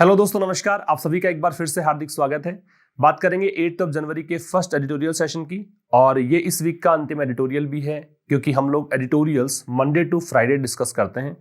Hello दोस्तों, नमस्कार। आप सभी का एक बार फिर से हार्दिक स्वागत है। बात करेंगे 8 जनवरी के फर्स्ट एडिटोरियल सेशन की, और ये इस वीक का अंतिम एडिटोरियल भी है क्योंकि हम लोग editorials Monday to Friday discuss करते हैं।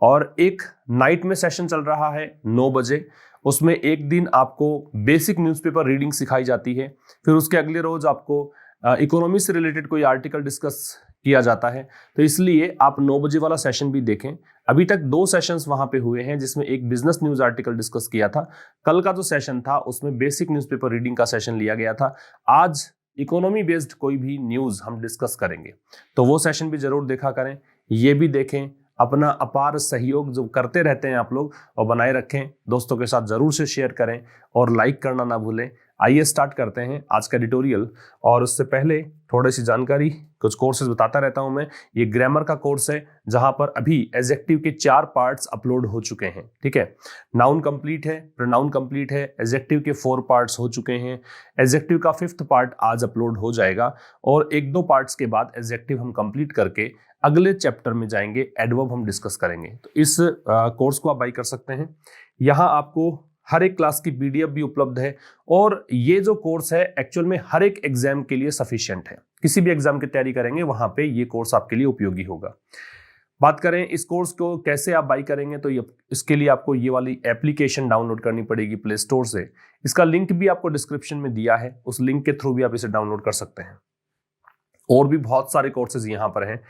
और एक नाइट में सेशन चल रहा है 9 बजे। उसमें एक दिन आपको बेसिक न्यूज़पेपर रीडिंग सिखाई जाती है, फिर उसके अगले रोज आपको इकोनॉमी से रिलेटेड कोई आर्टिकल डिस्कस किया जाता है। तो इसलिए आप 9 बजे वाला सेशन भी देखें। अभी तक 2 सेशंस वहां पे हुए हैं जिसमें एक बिजनेस न्यूज आर्टिकल डिस्कस किया था। कल का जो सेशन था उसमें बेसिक न्यूज़पेपर रीडिंग का सेशन लिया गया था। आज इकोनॉमी बेस्ड कोई भी न्यूज हम डिस्कस करेंगे, तो वो सेशन भी जरूर देखा करें। ये भी देखें। अपना अपार सहयोग जो करते रहते हैं आप लोग और बनाए रखें, दोस्तों के साथ जरूर से शेयर करें और लाइक करना ना भूलें। आइए स्टार्ट करते हैं आज का एडिटोरियल। और उससे पहले थोड़ी सी जानकारी, कुछ कोर्सेज बताता रहता हूं मैं। ये ग्रामर का कोर्स है जहां पर अभी एडजेक्टिव के 4 पार्ट्स अपलोड हो चुके हैं। ठीक है, नाउन कंप्लीट है, प्रोनाउन कंप्लीट है, एडजेक्टिव के 4 पार्ट्स हो चुके हैं। एडजेक्टिव का 5th पार्ट आज अपलोड हो जाएगा और 1-2 पार्ट्स के बाद एडजेक्टिव हम कंप्लीट करके अगले चैप्टर में जाएंगे, एडवर्ब हम डिस्कस करेंगे। तो इस कोर्स को आप बाई कर सकते हैं। यहाँ आपको हर एक क्लास की पीडीएफ भी उपलब्ध है और ये जो कोर्स है एक्चुअल में हर एक एग्जाम के लिए सफिशिएंट है। किसी भी एग्जाम की तैयारी करेंगे वहां पे ये कोर्स आपके लिए उपयोगी होगा। बात करें इस कोर्स को कैसे आप बाई करेंगे, तो इसके लिए आपको ये वाली एप्लीकेशन डाउनलोड करनी पड़ेगी प्ले स्टोर से। इसका लिंक भी आपको डिस्क्रिप्शन में दिया है, उस लिंक के थ्रू भी आप इसे डाउनलोड कर सकते हैं। और भी बहुत सारे कोर्सेज यहाँ पर हैं।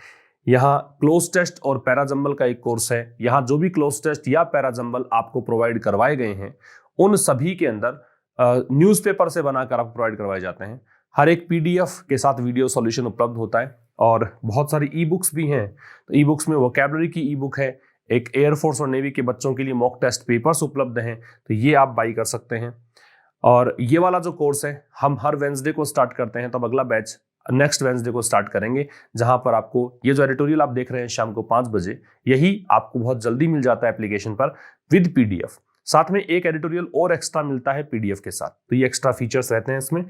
यहाँ क्लोज टेस्ट और पैराजंबल का एक कोर्स है। यहाँ जो भी क्लोज टेस्ट या पैराजंबल आपको प्रोवाइड करवाए गए हैं उन सभी के अंदर न्यूज़पेपर से बनाकर आपको प्रोवाइड करवाए जाते हैं। हर एक पीडीएफ के साथ वीडियो सॉल्यूशन उपलब्ध होता है और बहुत सारी ई बुक्स भी हैं। तो ई बुक्स में वोकैबुलरी की ई बुक है, एक एयरफोर्स और नेवी के बच्चों के लिए मॉक टेस्ट पेपर्स उपलब्ध हैं, तो ये आप बाई कर सकते हैं। और ये वाला जो कोर्स है हम हर वेंसडे को स्टार्ट करते हैं, तब अगला बैच नेक्स्ट वेंसडे को स्टार्ट करेंगे, जहां पर आपको ये जो एडिटोरियल आप देख रहे हैं शाम को 5 बजे, यही आपको बहुत जल्दी मिल जाता है एप्लीकेशन पर विद पीडीएफ। साथ में एक एडिटोरियल और एक्स्ट्रा मिलता है पीडीएफ के साथ, तो ये एक्स्ट्रा फीचर्स रहते हैं इसमें।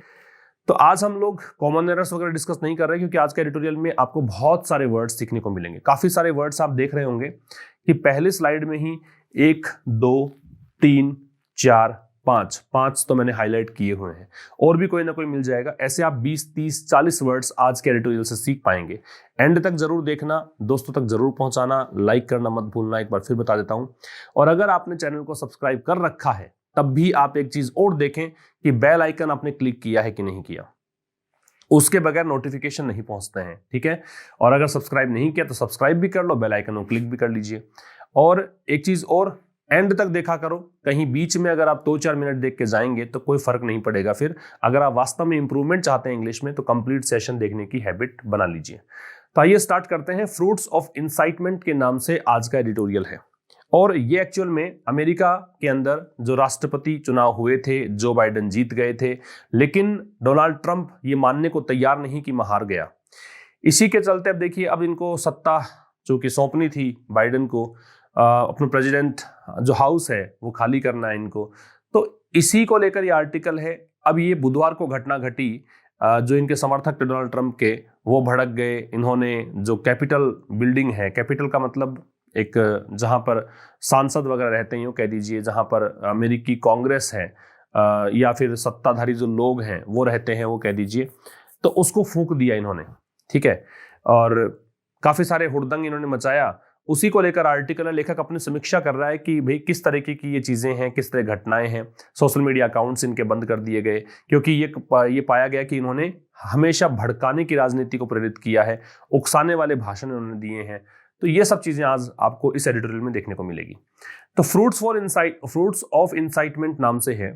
तो आज हम लोग कॉमन एरर्स वगैरह डिस्कस नहीं कर रहे क्योंकि आज के एडिटोरियल में आपको बहुत सारे वर्ड्स सीखने को मिलेंगे। काफी सारे वर्ड्स आप देख रहे होंगे कि पहले स्लाइड में ही 1, 2, 3, 4, 5 तो मैंने हाईलाइट किए हुए हैं, और भी कोई ना कोई मिल जाएगा। ऐसे आप 20, 30, 40 वर्ड्स आज के एडिटोरियल से सीख पाएंगे। एंड तक जरूर देखना, दोस्तों तक जरूर पहुंचाना, लाइक करना मत भूलना। एक बार फिर बता देता हूं, और अगर आपने चैनल को सब्सक्राइब कर रखा है तब भी आप एक चीज और देखें कि बेल आइकन आपने क्लिक किया है कि नहीं किया। उसके बगैर नोटिफिकेशन नहीं पहुंचते हैं, ठीक है। और अगर सब्सक्राइब नहीं किया तो सब्सक्राइब भी कर लो, बेल आइकन को क्लिक भी कर लीजिए। और एक चीज और, एंड तक देखा करो। कहीं बीच में अगर आप 2-4 मिनट देख के जाएंगे तो कोई फर्क नहीं पड़ेगा। फिर अगर आप वास्तव में इंप्रूवमेंट चाहते हैं इंग्लिश में तो कंप्लीट सेशन देखने की हैबिट बना लीजिए। तो आइए स्टार्ट करते हैं। फ्रूट्स ऑफ इंसाइटमेंट के नाम से आज का एडिटोरियल है, और ये एक्चुअल में अमेरिका के अंदर जो राष्ट्रपति चुनाव हुए थे, जो बाइडेन जीत गए थे, लेकिन डोनाल्ड ट्रंप ये मानने को तैयार नहीं कि मैं हार गया। इसी के चलते अब देखिए, अब इनको सत्ता जो कि सौंपनी थी बाइडेन को, अपना प्रेसिडेंट जो हाउस है वो खाली करना है इनको। तो इसी को लेकर ये आर्टिकल है। अब ये बुधवार को घटना घटी, जो इनके समर्थक थे डोनाल्ड ट्रंप के, वो भड़क गए। इन्होंने जो कैपिटल बिल्डिंग है, कैपिटल का मतलब एक जहां पर सांसद वगैरह रहते हैं, यूँ कह दीजिए, जहां पर अमेरिकी कांग्रेस है या फिर सत्ताधारी जो लोग हैं वो रहते हैं, वो कह दीजिए, तो उसको फूंक दिया इन्होंने। ठीक है, और काफी सारे हुड़दंग इन्होंने मचाया। उसी को लेकर आर्टिकल है। लेखक अपनी समीक्षा कर रहा है कि भाई किस तरीके की ये चीजें हैं, किस तरह घटनाएं हैं। सोशल मीडिया अकाउंट्स इनके बंद कर दिए गए क्योंकि ये पाया गया कि इन्होंने हमेशा भड़काने की राजनीति को प्रेरित किया है, उकसाने वाले भाषण इन्होंने दिए हैं। तो ये सब चीजें आज आपको इस एडिटोरियल में देखने को मिलेगी। तो फ्रूट्स ऑफ इंसाइटमेंट नाम से है।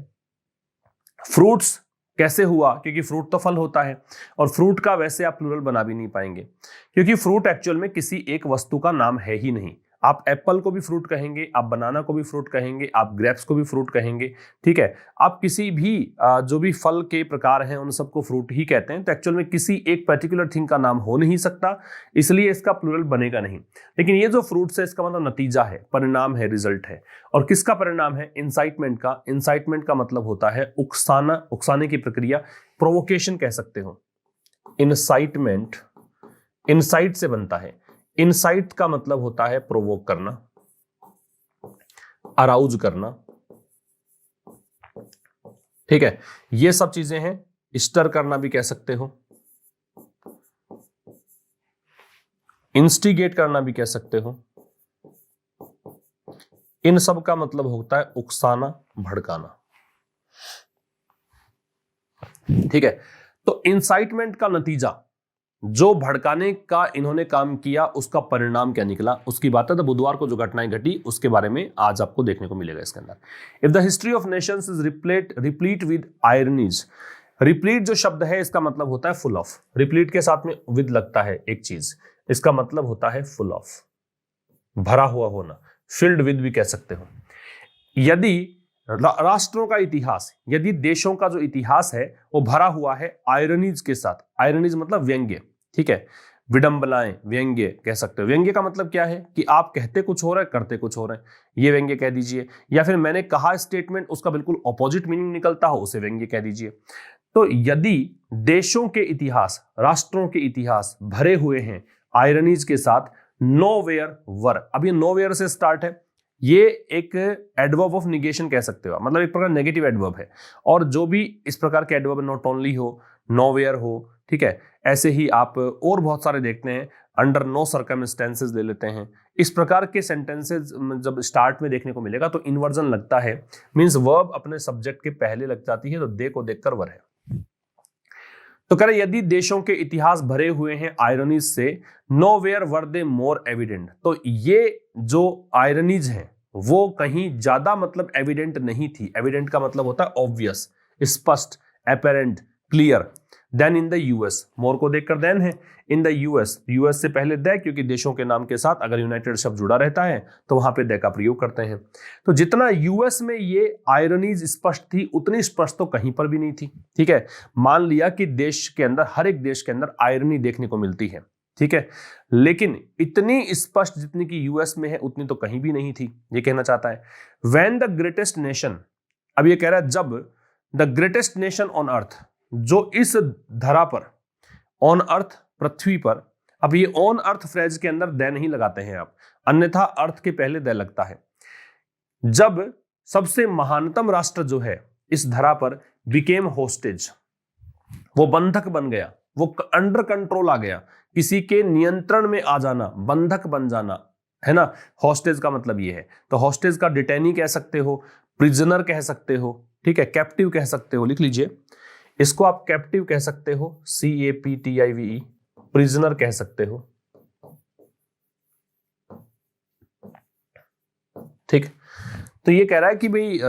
फ्रूट्स कैसे हुआ, क्योंकि फ्रूट तो फल होता है, और फ्रूट का वैसे आप प्लूरल बना भी नहीं पाएंगे क्योंकि फ्रूट एक्चुअल में किसी एक वस्तु का नाम है ही नहीं। आप एप्पल को भी फ्रूट कहेंगे, आप बनाना को भी फ्रूट कहेंगे, आप ग्रेप्स को भी फ्रूट कहेंगे। ठीक है, आप किसी भी जो भी फल के प्रकार हैं उन सबको फ्रूट ही कहते हैं। तो एक्चुअल में किसी एक पर्टिकुलर थिंग का नाम हो नहीं सकता, इसलिए इसका प्लूरल बनेगा नहीं। लेकिन ये जो फ्रूट्स है इसका मतलब नतीजा है, परिणाम है, रिजल्ट है। और किसका परिणाम है? इंसाइटमेंट का। इंसाइटमेंट का मतलब होता है उकसाना, उकसाने की प्रक्रिया, प्रोवोकेशन कह सकते हो। इंसाइटमेंट इनसाइट से बनता है। इनसाइट का मतलब होता है प्रोवोक करना, अराउज करना, ठीक है, ये सब चीजें हैं। स्टर करना भी कह सकते हो, इंस्टिगेट करना भी कह सकते हो। इन सब का मतलब होता है उकसाना, भड़काना। ठीक है, तो इंसाइटमेंट का नतीजा, जो भड़काने का इन्होंने काम किया, उसका परिणाम क्या निकला, उसकी बात है। तो बुधवार को जो घटनाएं घटी उसके बारे में आज आपको देखने को मिलेगा इसके अंदर। If the history of nations is replete with ironies. Replete जो शब्द है इसका मतलब होता है फुल ऑफ। रिप्लीट के साथ में विद लगता है एक चीज, इसका मतलब होता है फुल ऑफ, भरा हुआ होना। फिल्ड विद भी कह सकते हो। यदि राष्ट्रों का इतिहास, यदि देशों का जो इतिहास है वो भरा हुआ है आयरनीज के साथ। आयरनीज मतलब व्यंग्य, ठीक है, विडंबनाएं, व्यंग्य कह सकते हो। व्यंग्य का मतलब क्या है कि आप कहते कुछ हो रहे, करते कुछ हो रहे हैं, ये व्यंग्य कह दीजिए। या फिर मैंने कहा स्टेटमेंट उसका बिल्कुल ऑपोजिट मीनिंग निकलता हो, उसे व्यंग्य कह दीजिए। तो यदि देशों के इतिहास, राष्ट्रों के इतिहास भरे हुए हैं आयरनीज के साथ, नोवेयर वर, अब ये नोवेयर से स्टार्ट है, ये एक एडवर्ब ऑफ निगेशन कह सकते हो, मतलब एक प्रकार नेगेटिव एडवर्ब है। और जो भी इस प्रकार के एडवर्ब, नॉट ओनली हो, नोवेयर हो, ठीक है, ऐसे ही आप और बहुत सारे देखते हैं, अंडर नो सर्कमस्टेंसेस ले लेते हैं। इस प्रकार के सेंटेंसेस जब स्टार्ट में देखने को मिलेगा तो इन्वर्जन लगता है, मींस वर्ब अपने सब्जेक्ट के पहले लग जाती है, तो दे को देखकर वर है। तो कह रहे यदि देशों के इतिहास भरे हुए हैं आयरनीज से, नोवेयर वर दे मोर एविडेंट। तो ये जो आयरनीज हैं वो कहीं ज्यादा मतलब एविडेंट नहीं थी। एविडेंट का मतलब होता है ऑब्वियस, स्पष्ट, apparent, clear, then in the US. More को देखकर देन है, इन द यूएस, यूएस से पहले दे, क्योंकि देशों के नाम के साथ अगर यूनाइटेड शब्द जुड़ा रहता है तो वहां पे दे का प्रयोग करते हैं। तो जितना यूएस में ये आयरनीज स्पष्ट थी, उतनी स्पष्ट तो कहीं पर भी नहीं थी। ठीक है, मान लिया कि देश के अंदर, हर एक देश के अंदर आयरनी देखने को मिलती है, ठीक है, लेकिन इतनी स्पष्ट जितनी कि यूएस में है उतनी तो कहीं भी नहीं थी, ये कहना चाहता है। व्हेन द ग्रेटेस्ट नेशन, अब ये कह रहा है जब the greatest nation on earth, जो इस धरा पर, ऑन अर्थ पृथ्वी पर, अब ये ऑन अर्थ फ्रेज के अंदर दे नहीं लगाते हैं आप, अन्यथा अर्थ के पहले दे लगता है। जब सबसे महानतम राष्ट्र जो है इस धरा पर बिकेम होस्टेज, वो बंधक बन गया, वो अंडर कंट्रोल आ गया, किसी के नियंत्रण में आ जाना, बंधक बन जाना, है ना। हॉस्टेज का मतलब ये है, तो हॉस्टेज का डिटेनी कह सकते हो, प्रिजनर कह सकते हो, ठीक है, कैप्टिव कह सकते हो, लिख लीजिए इसको आप कैप्टिव कह सकते हो, CAPTIVE, प्रिजनर कह सकते हो, ठीक। तो ये कह रहा है कि भाई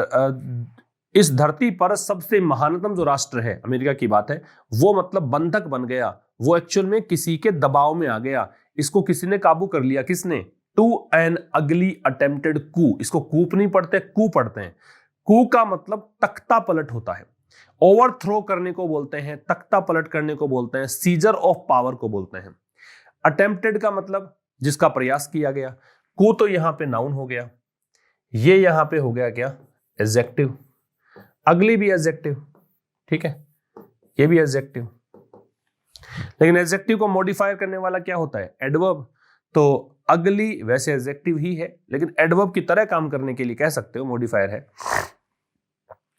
इस धरती पर सबसे महानतम जो राष्ट्र है, अमेरिका की बात है, वो मतलब बंधक बन गया, वो एक्चुअल में किसी के दबाव में आ गया, इसको किसी ने काबू कर लिया। किसने? टू एन अगली अटेम्प्टेड कू। इसको कूप नहीं पढ़ते, कू पढ़ते हैं। कू का मतलब तख्ता पलट होता है, ओवरथ्रो करने को बोलते हैं, तख्ता पलट करने को बोलते हैं, सीजर ऑफ पावर को बोलते हैं। अटेम्प्टेड का मतलब जिसका प्रयास किया गया। कू तो यहां पे नाउन हो गया, ये यहां पे हो गया क्या? एडजेक्टिव। अगली भी एडजेक्टिव, ठीक है, ये भी एडजेक्टिव। लेकिन एडजेक्टिव को मॉडिफाई करने वाला क्या होता है? एडवर्ब। तो अगली वैसे एडजेक्टिव ही है, लेकिन एडवर्ब की तरह काम करने के लिए कह सकते हो मॉडिफायर है।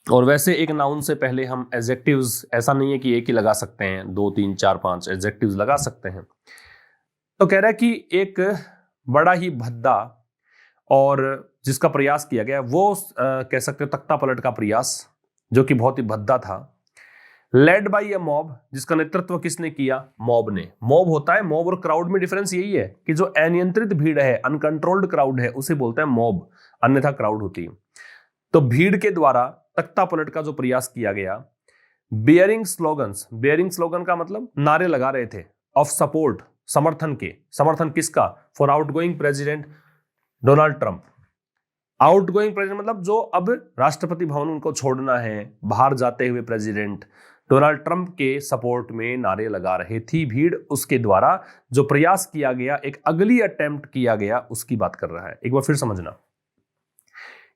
और वैसे एक नाउन से पहले हम एडजेक्टिव्स, ऐसा नहीं है कि एक ही लगा सकते हैं, 2 3 4 5 एडजेक्टिव्स लगा सकते हैं। तो कह रहा है कि एक बड़ा ही भद्दा और जिसका प्रयास किया गया, वो कह सकते हो तख्ता पलट का प्रयास, जो कि बहुत ही भद्दा था। लेड बाई ए मॉब, जिसका नेतृत्व किसने किया? मॉब ने। मॉब होता है, मॉब और क्राउड में डिफरेंस यही है कि जो अनियंत्रित भीड़ है, अनकंट्रोल्ड क्राउड है, उसे बोलते हैं मॉब, अन्यथा क्राउड होती है। तो भीड़ के द्वारा तख्ता पलट का जो प्रयास किया गया। बियरिंग स्लोगन्स, बियरिंग स्लोगन का मतलब नारे लगा रहे थे, ऑफ सपोर्ट, समर्थन के। समर्थन किसका? For outgoing president Donald Trump. Outgoing president मतलब जो अब राष्ट्रपति भवन उनको छोड़ना है, बाहर जाते हुए प्रेसिडेंट डोनाल्ड ट्रंप के सपोर्ट में नारे लगा रहे थी भीड़। उसके द्वारा जो प्रयास किया गया, एक अगली अटेम्प्ट किया गया, उसकी बात कर रहा है। एक बार फिर समझना,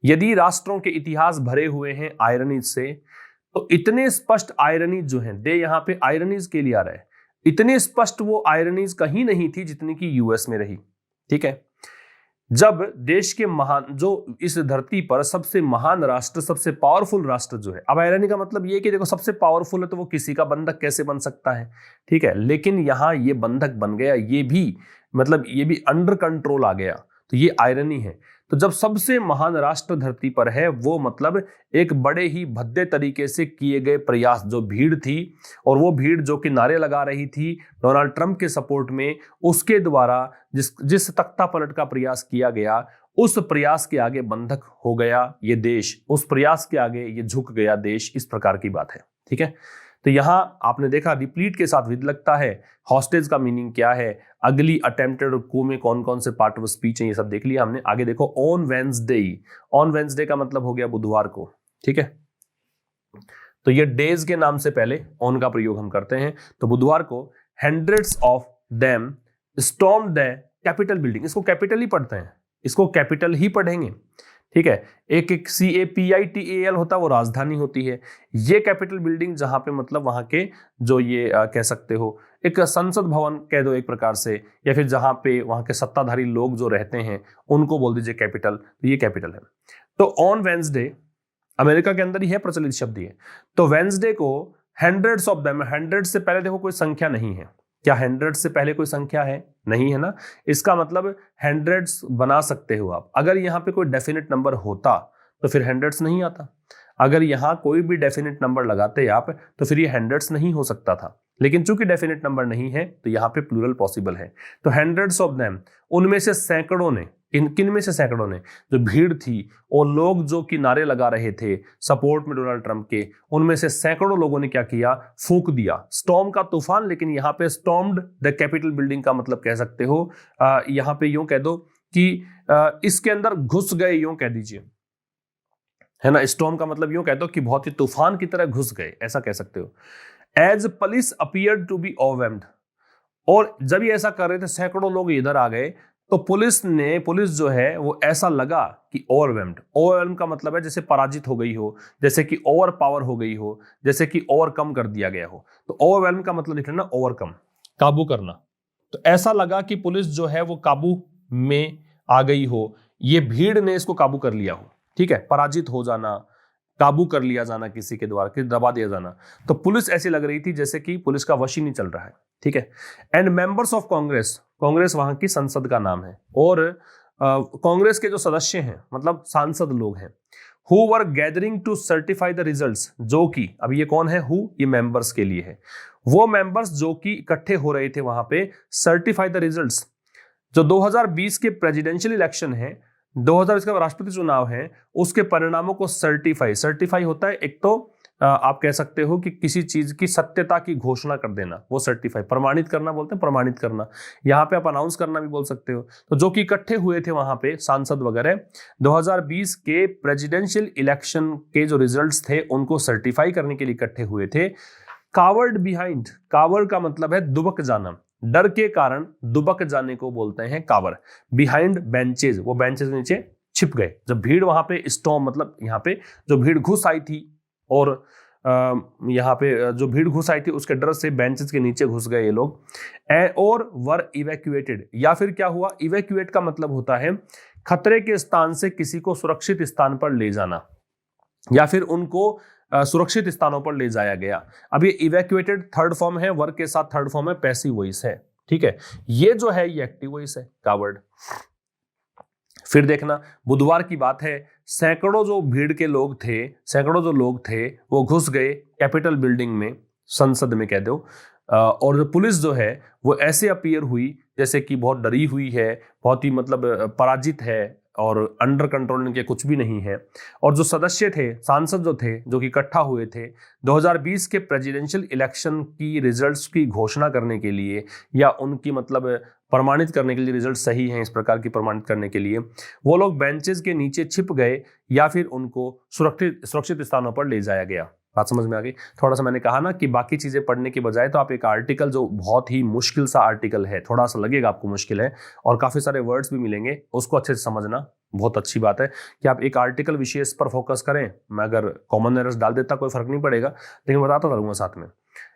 यदि राष्ट्रों के इतिहास भरे हुए हैं आयरनीज से, तो इतने स्पष्ट आयरनीज जो हैं, दे यहां पे आयरनीज के लिए आ रहा है, इतने स्पष्ट वो आयरनीज कहीं नहीं थी जितनी कि यूएस में रही, ठीक है। जब देश के महान, जो इस धरती पर सबसे महान राष्ट्र, सबसे पावरफुल राष्ट्र जो है, अब आयरनी का मतलब ये कि देखो सबसे पावरफुल है तो वो किसी का बंधक कैसे बन सकता है, ठीक है, लेकिन यहां ये बंधक बन गया, ये भी मतलब ये भी अंडर कंट्रोल आ गया, तो ये आयरनी है। तो जब सबसे महान राष्ट्र धरती पर है, वो मतलब एक बड़े ही भद्दे तरीके से किए गए प्रयास, जो भीड़ थी और वो भीड़ जो कि नारे लगा रही थी डोनाल्ड ट्रंप के सपोर्ट में, उसके द्वारा जिस तख्ता पलट का प्रयास किया गया, उस प्रयास के आगे बंधक हो गया ये देश, उस प्रयास के आगे ये झुक गया देश, इस प्रकार की बात है, ठीक है। तो यहां आपने देखा रिप्लीट के साथ विद लगता है, हॉस्टेज का मीनिंग क्या है, अगली अटेम्प्टेड कू में कौन कौन से पार्ट ऑफ स्पीच है, ये सब देख लिया हमने। आगे देखो ऑन वेंसडे, ऑन वेंसडे का मतलब हो गया बुधवार को, ठीक है। तो ये डेज के नाम से पहले ऑन का प्रयोग हम करते हैं। तो बुधवार को hundreds of them stormed the capital building, इसको कैपिटल ही पढ़ते हैं, इसको कैपिटल ही पढ़ेंगे, ठीक है। एक एक CAPITAL होता है वो राजधानी होती है, ये कैपिटल बिल्डिंग जहां पे मतलब वहां के जो ये कह सकते हो एक संसद भवन कह दो एक प्रकार से, या फिर जहां पे वहां के सत्ताधारी लोग जो रहते हैं उनको बोल दीजिए कैपिटल, तो ये कैपिटल है। तो ऑन वेंसडे अमेरिका के अंदर ही है प्रचलित शब्द ये। तो वेंसडे को हंड्रेड्स ऑफ देम, हंड्रेड से पहले देखो कोई संख्या नहीं है, क्या हंड्रेड से पहले कोई संख्या है, नहीं है ना, इसका मतलब हंड्रेड्स बना सकते हो आप। अगर यहाँ पे कोई डेफिनेट नंबर होता तो फिर हंड्रेड्स नहीं आता, अगर यहाँ कोई भी डेफिनेट नंबर लगाते आप तो फिर ये हंड्रेड्स नहीं हो सकता था, लेकिन चूंकि डेफिनेट नंबर नहीं है तो यहाँ पे प्लूरल पॉसिबल है। तो हंड्रेड्स ऑफ देम, उनमें से सैकड़ों ने, किन में से सैकड़ों ने, जो भीड़ थी और लोग जो कि नारे लगा रहे थे सपोर्ट में डोनाल्ड ट्रंप के, उनमें से सैकड़ों लोगों ने क्या किया, फूंक दिया स्टॉर्म का तूफान। लेकिन यहाँ पे स्टॉर्म्ड द कैपिटल बिल्डिंग का मतलब कह सकते हो यहाँ पे यूं कह दो कि इसके अंदर घुस गए, यूं कह दीजिए, है ना। स्टॉर्म का मतलब यूं कह दो कि बहुत ही तूफान की तरह घुस गए, ऐसा कह सकते हो। As police appeared to be overwhelmed, और जब ये ऐसा कर रहे थे सैकड़ों लोग इधर आ गए, तो पुलिस जो है वो ऐसा लगा कि ओवरवेल्म्ड, ओवरवेल्म का मतलब है जैसे पराजित हो गई हो, जैसे कि ओवर पावर हो गई हो, जैसे कि ओवरकम कर दिया गया हो। तो ओवरवेल्म का मतलब लिख लेना ओवरकम, काबू करना। तो ऐसा लगा कि पुलिस जो है वो काबू में आ गई हो, ये भीड़ ने इसको काबू कर लिया हो, ठीक है। पराजित हो जाना, काबू कर लिया जाना किसी के द्वारा, कि दबा दिया जाना। तो पुलिस ऐसी लग रही थी जैसे कि पुलिस का वश ही नहीं चल रहा है, ठीक है। And members of Congress, Congress वहां की संसद का नाम है, और कांग्रेस के जो सदस्य हैं मतलब सांसद लोग हैं, who were gathering to certify the results, जो कि अब ये कौन है, हु, ये मेंबर्स के लिए है, वो मेंबर्स जो कि इकट्ठे हो रहे थे वहां पे सर्टिफाई द रिजल्ट्स। जो 2020 के प्रेसिडेंशियल इलेक्शन है, 2020 का राष्ट्रपति चुनाव है, उसके परिणामों को सर्टिफाई होता है, एक तो आप कह सकते हो कि किसी चीज की सत्यता की घोषणा कर देना, वो सर्टिफाई, प्रमाणित करना बोलते हैं, प्रमाणित करना, यहाँ पे आप अनाउंस करना भी बोल सकते हो। तो जो कि इकट्ठे हुए थे वहां पे सांसद वगैरह, 2020 के प्रेसिडेंशियल इलेक्शन के जो रिजल्ट्स थे उनको सर्टिफाई करने के लिए इकट्ठे हुए थे। कावर्ड बिहाइंड, कावर का मतलब है दुबक जाना, डर के कारण दुबक जाने को बोलते हैं कावर। बिहाइंड बेंचेज, वो बेंचेज नीचे छिप गए जब भीड़ वहां पे स्टॉर्म, मतलब यहाँ पे जो भीड़ घुस आई थी, और यहाँ पे जो भीड़ घुस आई थी उसके डर से बेंचेस के नीचे घुस गए ये लोग। और वर इवैक्यूएटेड, या फिर क्या हुआ, इवैक्यूएट का मतलब होता है खतरे के स्थान से किसी को सुरक्षित स्थान पर ले जाना, या फिर उनको सुरक्षित स्थानों पर ले जाया गया। अब ये इवैक्यूएटेड थर्ड फॉर्म है, वर्ग के साथ थर्ड फॉर्म है, पैसिव वॉइस है, ठीक है। ये जो है ये एक्टिव वॉइस है, कावर्ड। फिर देखना बुधवार की बात है, सैकड़ों जो भीड़ के लोग थे, सैकड़ों जो लोग थे वो घुस गए कैपिटल बिल्डिंग में, संसद में कह दो, और जो पुलिस जो है वो ऐसे अपीयर हुई जैसे कि बहुत डरी हुई है, बहुत ही मतलब पराजित है, और अंडर कंट्रोल के कुछ भी नहीं है। और जो सदस्य थे, सांसद जो थे, जो कि इकट्ठा हुए थे 2020 के प्रेसिडेंशियल इलेक्शन की रिजल्ट्स की घोषणा करने के लिए, या उनकी मतलब प्रमाणित करने के लिए, रिजल्ट सही हैं इस प्रकार की प्रमाणित करने के लिए, वो लोग बेंचेस के नीचे छिप गए, या फिर उनको सुरक्षित स्थानों पर ले जाया गया। बात समझ में आ गई। थोड़ा सा मैंने कहा ना कि बाकी चीजें पढ़ने के बजाय तो आप एक आर्टिकल, जो बहुत ही मुश्किल सा आर्टिकल है, थोड़ा सा लगेगा आपको मुश्किल है और काफी सारे वर्ड्स भी मिलेंगे, उसको अच्छे से समझना बहुत अच्छी बात है कि आप एक आर्टिकल विशेष पर फोकस करें। मैं अगर कॉमन एरर्स डाल देता कोई फर्क नहीं पड़ेगा, लेकिन बताता रहूंगा साथ में।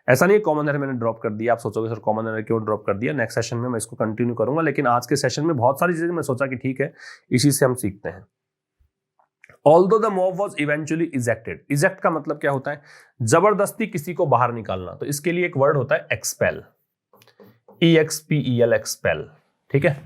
ऐसा नहीं है कॉमन एरर मैंने ड्रॉप कर दिया, आप सोचोगे सर कॉमन एरर क्यों ड्रॉप कर दिया, नेक्स्ट सेशन में मैं इसको कंटिन्यू करूंगा, लेकिन आज के सेशन में बहुत सारी चीजें मैं सोचा कि ठीक है इसी से हम सीखते हैं। Although the mob was eventually ejected, eject का मतलब क्या होता है, जबरदस्ती किसी को बाहर निकालना, तो इसके लिए एक वर्ड होता है expel, EXPEL, expel, ठीक है।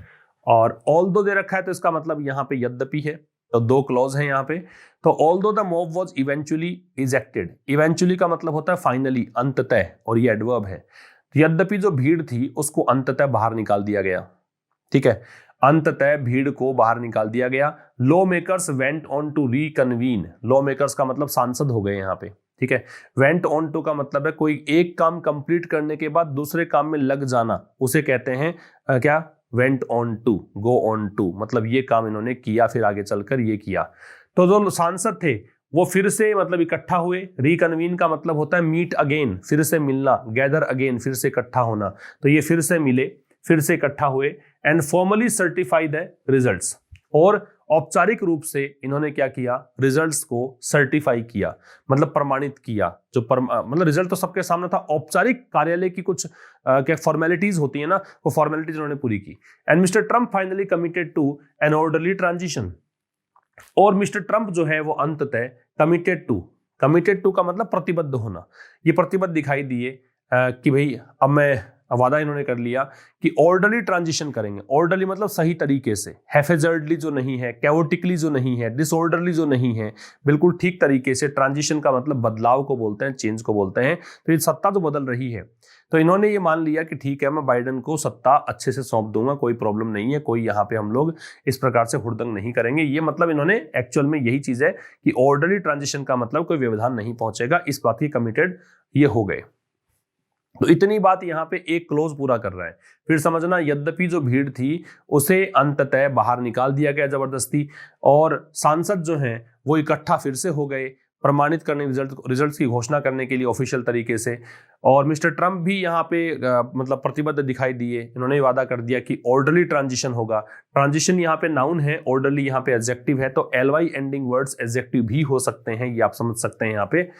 और although दे रखा है तो इसका मतलब यहां पे यद्यपि है, तो दो क्लॉज हैं यहां पे। तो although the mob was eventually ejected, eventually का मतलब होता है फाइनली, अंततः, और ये एडवर्ब है। तो यद्यपि जो भीड़ थी उसको अंततः बाहर निकाल दिया गया, ठीक है, अंततः भीड़ को बाहर निकाल दिया गया। Lawmakers went on to reconvene, lawmakers का मतलब सांसद हो गए यहाँ पे, ठीक है। वेंट ऑन टू का मतलब है कोई एक काम कंप्लीट करने के बाद दूसरे काम में लग जाना, उसे कहते हैं क्या, went on to, go on to, मतलब ये काम इन्होंने किया फिर आगे चलकर ये किया। तो जो सांसद थे वो फिर से मतलब इकट्ठा हुए, रिकन्वीन का मतलब होता है मीट अगेन, फिर से मिलना, गैदर अगेन, फिर से इकट्ठा होना, तो ये फिर से मिले, फिर से इकट्ठा हुए, and formally certify the results, और औपचारिक रूप से इन्होंने क्या किया, रिजल्ट्स को सर्टिफाई किया, मतलब प्रमाणित किया। जो मतलब रिजल्ट तो सबके सामने था, औपचारिक कार्यालय की कुछ क्या फॉर्मेलिटीज होती है ना, वो फॉर्मेलिटीज उन्होंने पूरी की। And mister Trump finally committed to an orderly transition, और मिस्टर ट्रम्प जो है वो अंततः कमिटेड टू का मतलब प्रतिबद्ध होना, ये प्रतिबद्ध दिखाई दिए कि भाई अब मैं वादा इन्होंने कर लिया कि ऑर्डरली ट्रांजिशन करेंगे। ऑर्डरली मतलब सही तरीके से, हैफेजर्डली जो नहीं है, कैओटिकली जो नहीं है, डिसऑर्डरली जो नहीं है, बिल्कुल ठीक तरीके से। ट्रांजिशन का मतलब बदलाव को बोलते हैं, चेंज को बोलते हैं। तो ये सत्ता जो बदल रही है, तो इन्होंने ये मान लिया कि ठीक है मैं बाइडेन को सत्ता अच्छे से सौंप दूंगा, कोई प्रॉब्लम नहीं है, कोई यहाँ पे हम लोग इस प्रकार से हुड़दंग नहीं करेंगे। ये मतलब इन्होंने एक्चुअल में यही चीज है कि ऑर्डरली ट्रांजिशन का मतलब कोई व्यवधान नहीं पहुंचेगा, इस बात की कमिटेड ये हो गए। तो इतनी बात यहाँ पे एक क्लोज पूरा कर रहा है। फिर समझना, यद्यपि जो भीड़ थी उसे अंततः बाहर निकाल दिया गया जबरदस्ती, और सांसद जो हैं वो इकट्ठा फिर से हो गए प्रमाणित करने, रिजल्ट्स की घोषणा करने के लिए ऑफिशियल तरीके से। और मिस्टर ट्रम्प भी यहाँ पे मतलब प्रतिबद्ध दिखाई दिए, इन्होंने वादा कर दिया कि ऑर्डरली ट्रांजिशन होगा। ट्रांजिशन यहाँ पे नाउन है, ऑर्डरली यहाँ पे एडजेक्टिव है, तो एलवाई एंडिंग वर्ड्स एडजेक्टिव भी हो सकते हैं, ये आप समझ सकते हैं यहाँ पे।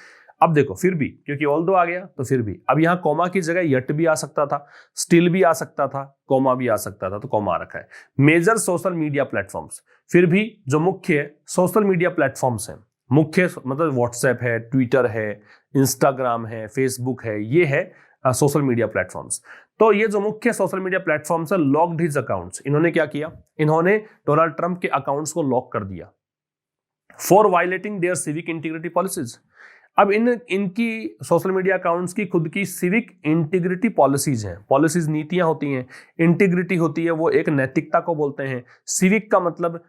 अब देखो फिर भी, क्योंकि ऑल्दो आ गया तो फिर भी, अब यहाँ कॉमा की जगह यट भी आ सकता था, स्टिल भी आ सकता था, कॉमा भी आ सकता था, तो कॉमा आ रखा है। मेजर सोशल मीडिया प्लेटफॉर्म्स, फिर भी जो मुख्य सोशल मीडिया प्लेटफॉर्म्स हैं, मुख्य मतलब व्हाट्सएप है, ट्विटर है, इंस्टाग्राम है, फेसबुक है, ये है सोशल मीडिया प्लेटफॉर्म्स। तो ये जो मुख्य सोशल मीडिया प्लेटफॉर्म्स है, लॉक्ड हिज अकाउंट्स, इन्होंने क्या किया, इन्होंने डोनाल्ड ट्रंप के अकाउंट्स को लॉक कर दिया for violating their civic integrity policies. अब इनकी सोशल मीडिया अकाउंट्स की खुद की सिविक इंटीग्रिटी पॉलिसीज हैं, पॉलिसीज नीतियां होती हैं, इंटीग्रिटी होती है वो एक नैतिकता को बोलते हैं, सिविक का मतलब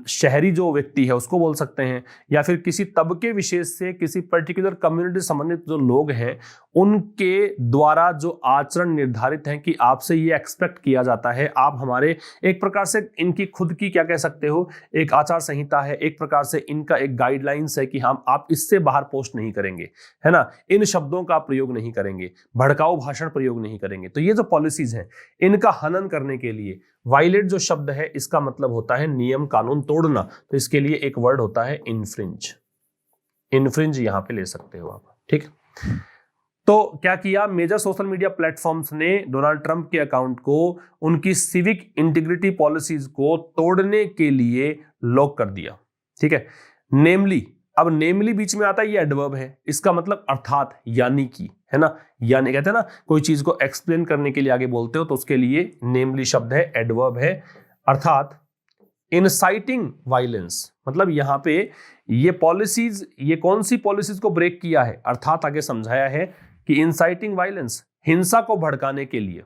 शहरी जो व्यक्ति है उसको बोल सकते हैं, या फिर किसी तबके विशेष से, किसी पर्टिकुलर कम्युनिटी संबंधित जो लोग हैं उनके द्वारा जो आचरण निर्धारित हैं कि आपसे ये एक्सपेक्ट किया जाता है, आप हमारे, एक प्रकार से इनकी खुद की क्या कह सकते हो, एक आचार संहिता है, एक प्रकार से इनका एक गाइडलाइंस है कि हम आप इससे बाहर पोस्ट नहीं करेंगे, है ना, इन शब्दों का प्रयोग नहीं करेंगे, भड़काऊ भाषण प्रयोग नहीं करेंगे। तो ये जो पॉलिसीज हैं इनका हनन करने के लिए, वायलेट जो शब्द है इसका मतलब होता है नियम कानून तोड़ना, तो इसके लिए एक वर्ड होता है इन्फ्रिंज, इन्फ्रिंज यहां पे ले सकते हो आप, ठीक। तो क्या किया, मेजर सोशल मीडिया प्लेटफॉर्म्स ने डोनाल्ड ट्रंप के अकाउंट को उनकी सिविक इंटीग्रिटी पॉलिसीज को तोड़ने के लिए लॉक कर दिया, ठीक है। नेमली, अब नेमली बीच में आता है, ये एडवर्ब है, इसका मतलब अर्थात, यानी कि, है ना, यानी कहते हैं ना कोई चीज को एक्सप्लेन करने के लिए आगे बोलते हो तो उसके लिए नेमली शब्द है, एडवर्ब है। अर्थात इनसाइटिंग वायलेंस, मतलब यहां पे ये पॉलिसीज, ये कौन सी पॉलिसीज को ब्रेक किया है, अर्थात आगे समझाया है कि इनसाइटिंग वायलेंस, हिंसा को भड़काने के लिए,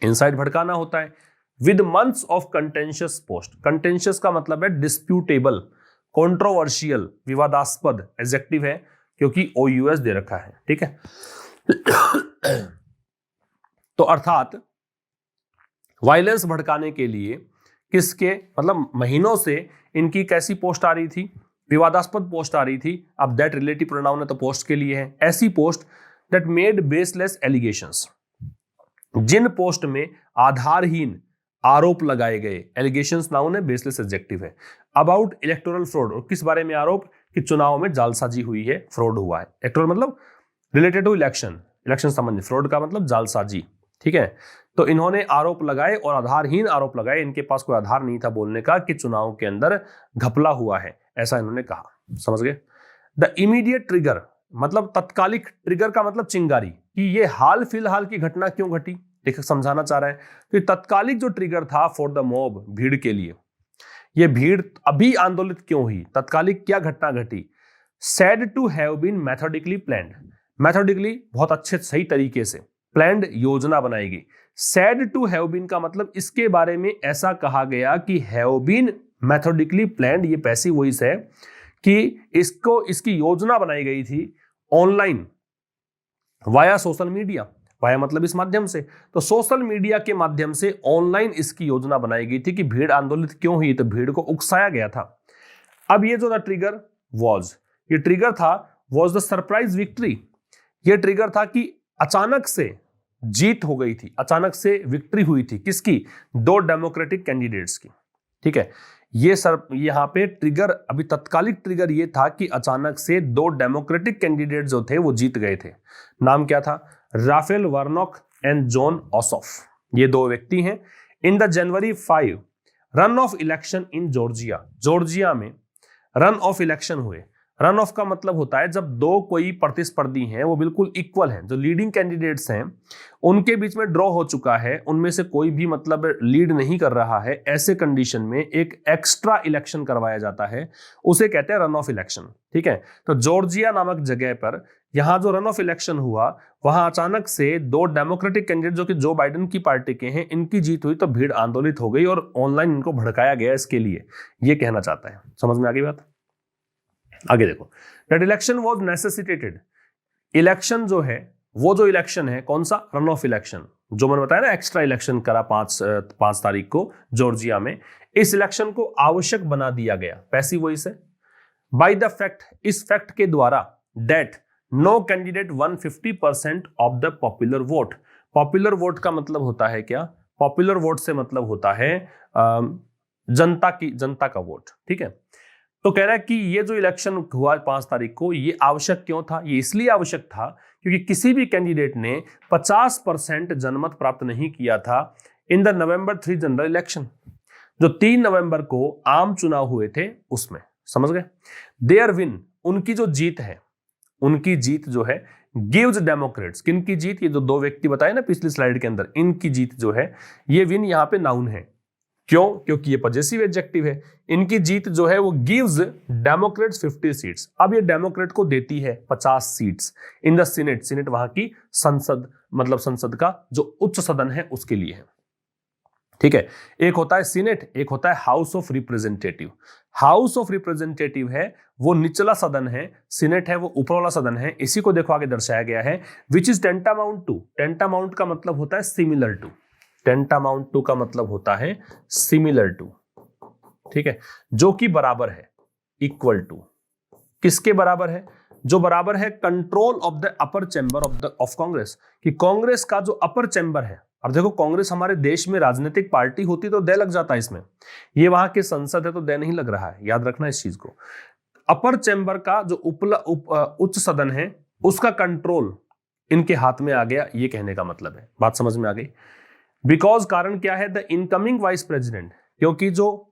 इनसाइट भड़काना होता है। With months of contentious post, contentious का मतलब है डिस्प्यूटेबल, कंट्रोवर्शियल, विवादास्पद एडजेक्टिव है क्योंकि OUS दे रखा है, ठीक है। तो अर्थात वायलेंस भड़काने के लिए किसके, मतलब महीनों से इनकी कैसी पोस्ट आ रही थी, विवादास्पद पोस्ट आ रही थी। अब दैट रिलेटिव प्रोनाउन है तो पोस्ट के लिए है, ऐसी post that made baseless allegations, जिन पोस्ट में आधारहीन आरोप लगाए गए, एलिगेशंस नाउन है, बेसलेस एडजेक्टिव है। अबाउट इलेक्टोरल फ्रॉड, और किस बारे में आरोप, कि चुनाव में जालसाजी हुई है, फ्रॉड हुआ है। इलेक्टोरल मतलब रिलेटेड टू इलेक्शन, इलेक्शन संबंधी फ्रॉड का मतलब जालसाजी, ठीक है। तो इन्होंने आरोप लगाए और आधारहीन आरोप लगाए, इनके पास कोई आधार नहीं था बोलने का कि चुनाव के अंदर घपला हुआ है, ऐसा इन्होंने कहा। समझ गए। द इमीडिएट ट्रिगर मतलब तत्कालिक, ट्रिगर का मतलब चिंगारी, कि ये हाल फिलहाल की घटना क्यों घटी, लेखक समझाना चाह रहे हैं। तो तत्कालिक जो ट्रिगर था फॉर द मॉब, भीड़ के लिए, ये भीड़ अभी आंदोलित क्यों हुई, तत्कालिक क्या घटना घटी। Said to have been methodically planned, methodically बहुत अच्छे सही तरीके से, प्लान्ड योजना बनाई गई। सैड टू हैव बीन का मतलब इसके बारे में ऐसा कहा गया कि हैव बीन मैथोडिकली प्लान्ड, ये पैसिव वॉइस है कि इसकी योजना बनाई गई थी online via social media, via मतलब इस माध्यम से, तो सोशल मीडिया के माध्यम से ऑनलाइन इसकी योजना बनाई गई थी कि भीड़ आंदोलित क्यों हुई, तो भीड़ को उकसाया गया था। अब ये जो ट्रिगर वाज, ये ट्रिगर था वाज द सरप्राइज विक्ट्री, ये ट्रिगर था कि अचानक से जीत हो गई थी, अचानक से विक्ट्री हुई थी, किसकी, दो डेमोक्रेटिक कैंडिडेट्स की, ठीक है। ये यहाँ पे ट्रिगर, अभी तत्कालिक ट्रिगर ये था कि अचानक से दो डेमोक्रेटिक कैंडिडेट जो थे वो जीत गए थे। नाम क्या था, राफेल वार्नोक एंड जॉन ऑसॉफ, ये दो व्यक्ति हैं। In the January 5 run of election in Georgia, Georgia में रन ऑफ इलेक्शन हुए। रन ऑफ का मतलब होता है जब दो कोई प्रतिस्पर्धी हैं, वो बिल्कुल इक्वल हैं, जो लीडिंग कैंडिडेट्स हैं उनके बीच में ड्रॉ हो चुका है, उनमें से कोई भी मतलब लीड नहीं कर रहा है, ऐसे कंडीशन में एक एक्स्ट्रा इलेक्शन करवाया जाता है, उसे कहते हैं रन ऑफ इलेक्शन, ठीक है। तो जॉर्जिया नामक जगह पर यहां जो रन ऑफ इलेक्शन हुआ, वहां अचानक से दो डेमोक्रेटिक कैंडिडेट जो कि जो बाइडेन की पार्टी के हैं, इनकी जीत हुई, तो भीड़ आंदोलित हो गई और ऑनलाइन इनको भड़काया गया इसके लिए, ये कहना चाहता है। समझ में आ गई बात। आगे देखो, that election was necessitated, election जो है, वो जो इलेक्शन है कौन सा, रन ऑफ इलेक्शन, जो मैंने बताया ना एक्स्ट्रा इलेक्शन करा 5 तारीख को जॉर्जिया में, इस इलेक्शन को आवश्यक बना दिया गया, पैसिव वॉइस है, बाय द फैक्ट, इस फैक्ट के द्वारा, that no candidate won 50% of the popular vote. Popular vote का मतलब होता है क्या, पॉपुलर वोट से मतलब होता है जनता का वोट, ठीक है। तो कह रहा है कि ये जो इलेक्शन हुआ 5 तारीख को, ये आवश्यक क्यों था, ये इसलिए आवश्यक था क्योंकि किसी भी कैंडिडेट ने 50% जनमत प्राप्त नहीं किया था in the November 3 general election, जो 3 नवंबर को आम चुनाव हुए थे उसमें। समझ गए। देयर विन, उनकी जो जीत है, उनकी जीत जो है, गिव्स डेमोक्रेट्स, किनकी जीत, ये जो दो व्यक्ति बताए ना पिछली स्लाइड के अंदर, इनकी जीत जो है, ये विन यहां पे नाउन है, क्यों, क्योंकि ये पॉजेसिव एडजेक्टिव है। इनकी जीत जो है वो गिव्स डेमोक्रेट्स 50 सीट्स, अब ये डेमोक्रेट को देती है 50 seats in the senate, senate वहां की संसद, मतलब संसद का जो उच्च सदन है उसके लिए है, ठीक है। एक होता है सीनेट, एक होता है house of representative. House of representative है वो निचला सदन है, सीनेट है वो ऊपर वाला सदन है। इसी को देखो आगे दर्शाया गया है, विच इज टेंटामाउंट टू, टेंटामाउंट का मतलब होता है सिमिलर टू, टेंटामाउंट टू का मतलब होता है सिमिलर टू, ठीक है, जो कि बराबर है, इक्वल टू, किसके बराबर है, जो बराबर है control of the upper chamber of Congress, कि कांग्रेस का जो अपर चैम्बर है। अब देखो कांग्रेस हमारे देश में राजनीतिक पार्टी होती तो दे लग जाता है इसमें, ये वहां के संसद है तो दे नहीं लग रहा है, याद रखना इस चीज को। अपर चैम्बर का जो उच्च सदन है उसका कंट्रोल इनके हाथ में आ गया, ये कहने का मतलब है। बात समझ में आ गई। बिकॉज कारण क्या है, द इनकमिंग वाइस प्रेसिडेंट, क्योंकि जो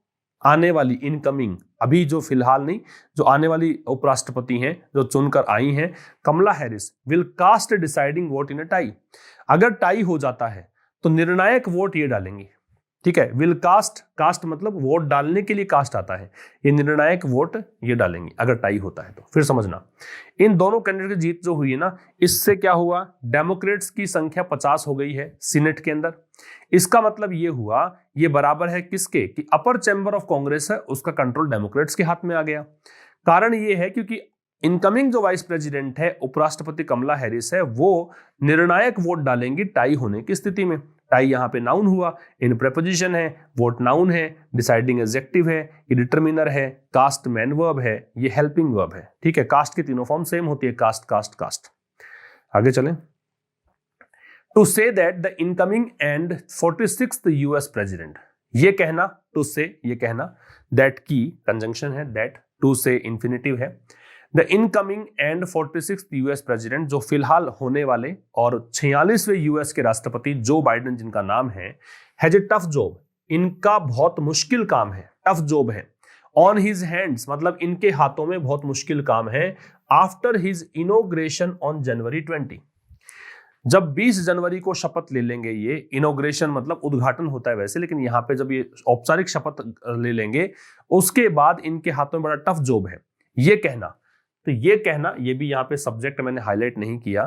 आने वाली, इनकमिंग अभी जो फिलहाल नहीं, जो आने वाली उपराष्ट्रपति हैं जो चुनकर आई हैं, Kamala Harris, will cast deciding vote in a tie. अगर टाई हो जाता है तो निर्णायक वोट ये डालेंगी, ठीक है। विल कास्ट, कास्ट मतलब वोट डालने के लिए कास्ट आता है, ये निर्णायक वोट ये डालेंगे अगर टाई होता है तो। फिर समझना, इन दोनों कैंडिडेट की जीत जो हुई है ना, इससे क्या हुआ, डेमोक्रेट्स की संख्या 50 हो गई है सीनेट के अंदर। इसका मतलब ये हुआ, ये बराबर है किसके, कि अपर चैम्बर ऑफ कांग्रेस है उसका कंट्रोल डेमोक्रेट्स के हाथ में आ गया। कारण ये है क्योंकि इनकमिंग जो वाइस प्रेसिडेंट है, उपराष्ट्रपति कमला हैरिस है, वो निर्णायक वोट डालेंगी टाई होने की स्थिति में। टाई यहां पे नाउन हुआ, इन प्रेपोजिशन है, वोट नाउन है, डिसाइडिंग एडजेक्टिव है, ये डिटरमिनर है, कास्ट मैन वर्ब है, ये हेल्पिंग वर्ब है, ठीक है। कास्ट की तीनों फॉर्म सेम होती है, कास्ट कास्ट कास्ट। आगे चलें। टू से that the incoming and 46th US president, ये कहना, टू से ये कहना, दैट की कंजंक्शन है, दैट, टू से इंफिनिटिव है, the incoming and 46th US president, जो फिलहाल होने वाले और 46वें यूएस के राष्ट्रपति जो बाइडेन जिनका नाम हैज ए टफ जॉब, इनका बहुत मुश्किल काम है, टफ जॉब है। ऑन हिज हैंड्स मतलब इनके हाथों में बहुत मुश्किल काम है। After his inauguration on January 20, जब 20 जनवरी को शपथ ले लेंगे, ये इनॉग्रेशन मतलब उद्घाटन होता है वैसे, लेकिन यहाँ पे जब ये औपचारिक शपथ ले लेंगे उसके बाद इनके हाथों में बड़ा टफ जॉब है ये कहना। तो ये कहना, ये भी यहाँ पे सब्जेक्ट मैंने हाईलाइट नहीं किया,